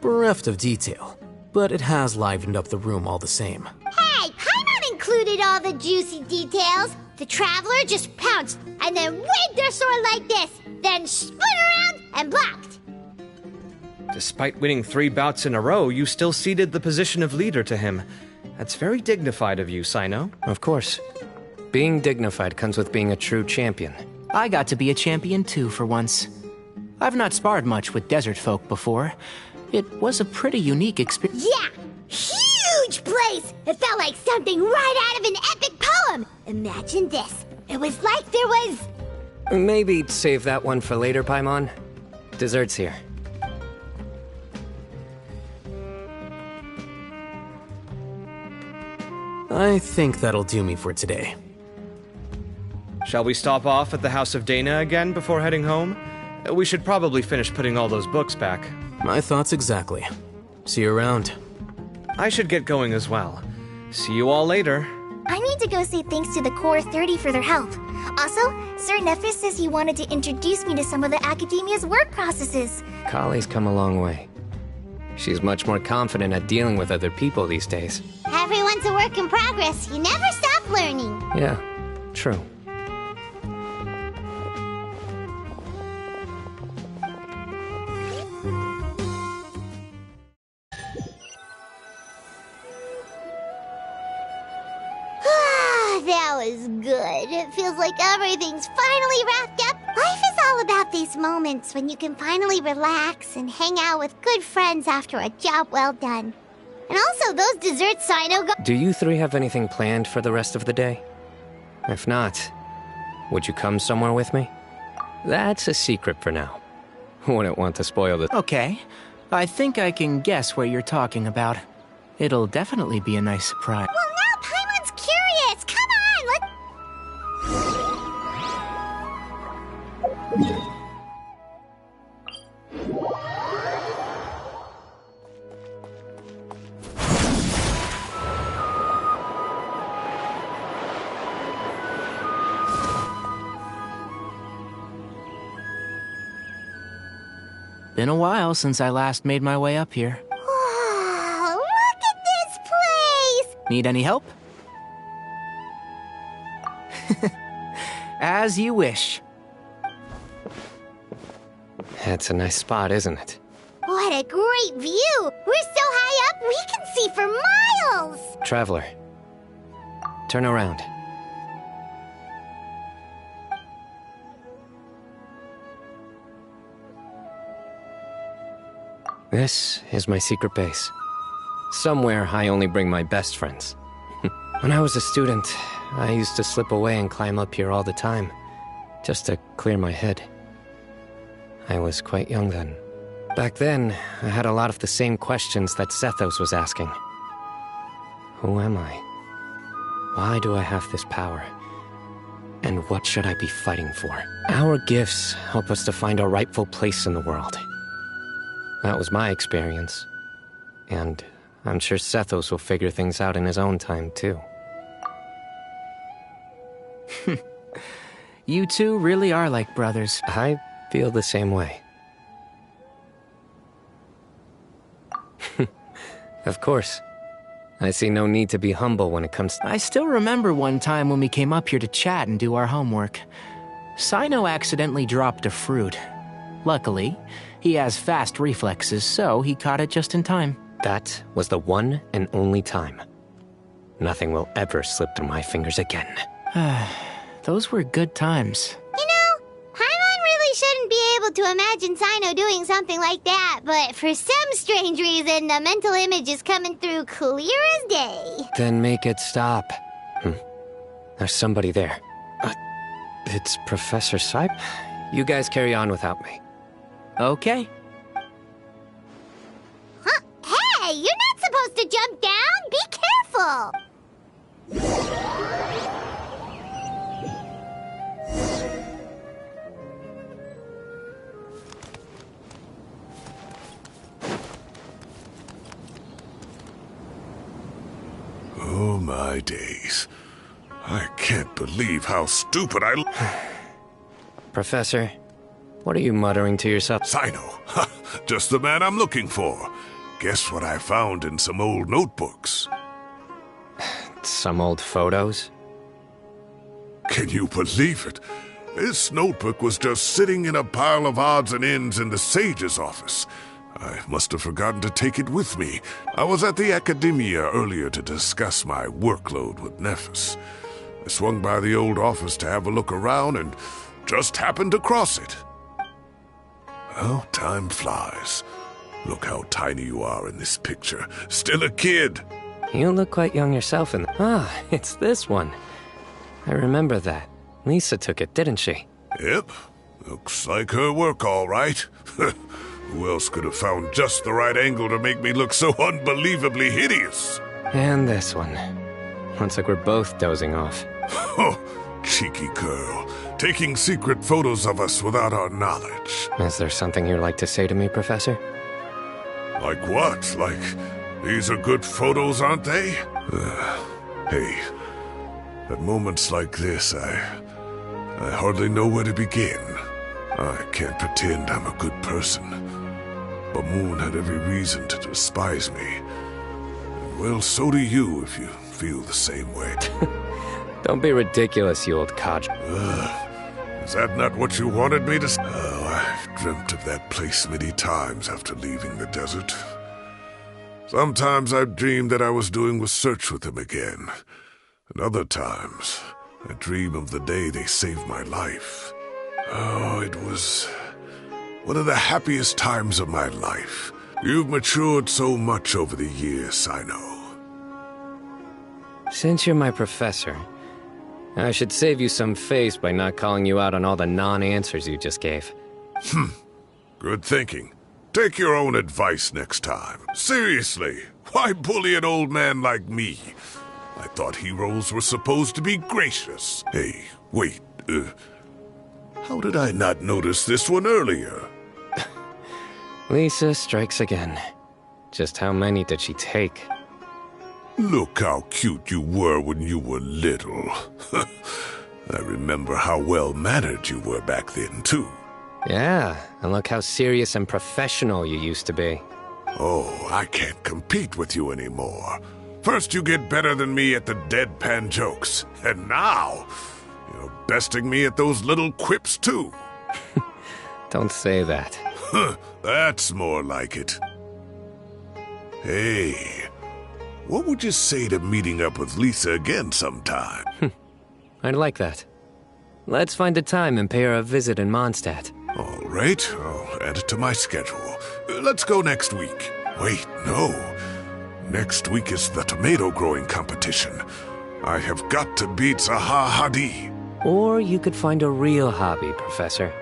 Bereft of detail, but it has livened up the room all the same. Hey, Paimon included all the juicy details. The Traveler just pounced and then waved their sword like this, then spun around and blocked. Despite winning 3 bouts in a row, you still ceded the position of leader to him. That's very dignified of you, Cyno. Of course. Being dignified comes with being a true champion. I got to be a champion too for once. I've not sparred much with desert folk before. It was a pretty unique experience. Yeah! Huge place! It felt like something right out of an epic poem! Imagine this. It was like there was... Maybe save that one for later, Paimon. Dessert's here. I think that'll do me for today. Shall we stop off at the House of Dana again before heading home? We should probably finish putting all those books back. My thoughts exactly. See you around. I should get going as well. See you all later. I need to go say thanks to the Core 30 for their help. Also, Sir Nephis says he wanted to introduce me to some of the Academia's work processes. Kali's come a long way. She's much more confident at dealing with other people these days. Everyone's a work in progress. You never stop learning. Yeah, true. That was good. It feels like everything's finally wrapped up. Life is all about these moments when you can finally relax and hang out with good friends after a job well done. And also, those desserts Cyno got— Do you 3 have anything planned for the rest of the day? If not, would you come somewhere with me? That's a secret for now. Wouldn't want to spoil the— Okay. I think I can guess what you're talking about. It'll definitely be a nice surprise. Well, now Paimon's curious. Come on, let's— Been a while since I last made my way up here. Wow, look at this place! Need any help? As you wish. That's a nice spot, isn't it? What a great view! We're so high up, we can see for miles! Traveler, turn around. This is my secret base. Somewhere I only bring my best friends. When I was a student, I used to slip away and climb up here all the time, just to clear my head. I was quite young then. Back then, I had a lot of the same questions that Sethos was asking. Who am I? Why do I have this power? And what should I be fighting for? Our gifts help us to find our rightful place in the world. That was my experience. And I'm sure Sethos will figure things out in his own time, too. You two really are like brothers. I feel the same way. Of course. I see no need to be humble when it comes to— I still remember one time when we came up here to chat and do our homework. Cyno accidentally dropped a fruit. Luckily, he has fast reflexes, so he caught it just in time. That was the one and only time. Nothing will ever slip through my fingers again. Those were good times. You know, Paimon really shouldn't be able to imagine Cyno doing something like that, but for some strange reason, the mental image is coming through clear as day. Then make it stop. There's somebody there. It's Professor Cyp? You guys carry on without me. Okay. Huh? Hey, you're not supposed to jump down! Be careful! Oh my days. I can't believe how stupid I Professor, what are you muttering to yourself? Cyno. Just the man I'm looking for. Guess what I found in some old notebooks? Some old photos? Can you believe it? This notebook was just sitting in a pile of odds and ends in the sage's office. I must have forgotten to take it with me. I was at the Academia earlier to discuss my workload with Nephis. I swung by the old office to have a look around and just happened to cross it. Oh, time flies. Look how tiny you are in this picture. Still a kid. You look quite young yourself in... Ah, it's this one. I remember that. Lisa took it, didn't she? Yep. Looks like her work, all right. Who else could have found just the right angle to make me look so unbelievably hideous? And this one. Looks like we're both dozing off. Oh, cheeky girl. Taking secret photos of us without our knowledge. Is there something you'd like to say to me, Professor? Like what? Like, these are good photos, aren't they? Hey, at moments like this, I hardly know where to begin. I can't pretend I'm a good person. But Moon had every reason to despise me. And well, so do you if you feel the same way. Don't be ridiculous, you old codger. Is that not what you wanted me to say? Oh, I've dreamt of that place many times after leaving the desert. Sometimes I've dreamed that I was doing research with them again. And other times, I dream of the day they saved my life. Oh, it was one of the happiest times of my life. You've matured so much over the years, Cyno. Since you're my professor, I should save you some face by not calling you out on all the non-answers you just gave. Good thinking. Take your own advice next time. Seriously, why bully an old man like me? I thought heroes were supposed to be gracious. Hey, wait, how did I not notice this one earlier? Lisa strikes again. Just how many did she take? Look how cute you were when you were little. I remember how well-mannered you were back then, too. Yeah, and look how serious and professional you used to be. Oh, I can't compete with you anymore. First you get better than me at the deadpan jokes, and now you're besting me at those little quips, too. Don't say that. That's more like it. Hey, what would you say to meeting up with Lisa again sometime? I'd like that. Let's find a time and pay her a visit in Mondstadt. All right, I'll add it to my schedule. Let's go next week. Wait, no. Next week is the tomato growing competition. I have got to beat Zaha Hadi. Or you could find a real hobby, Professor.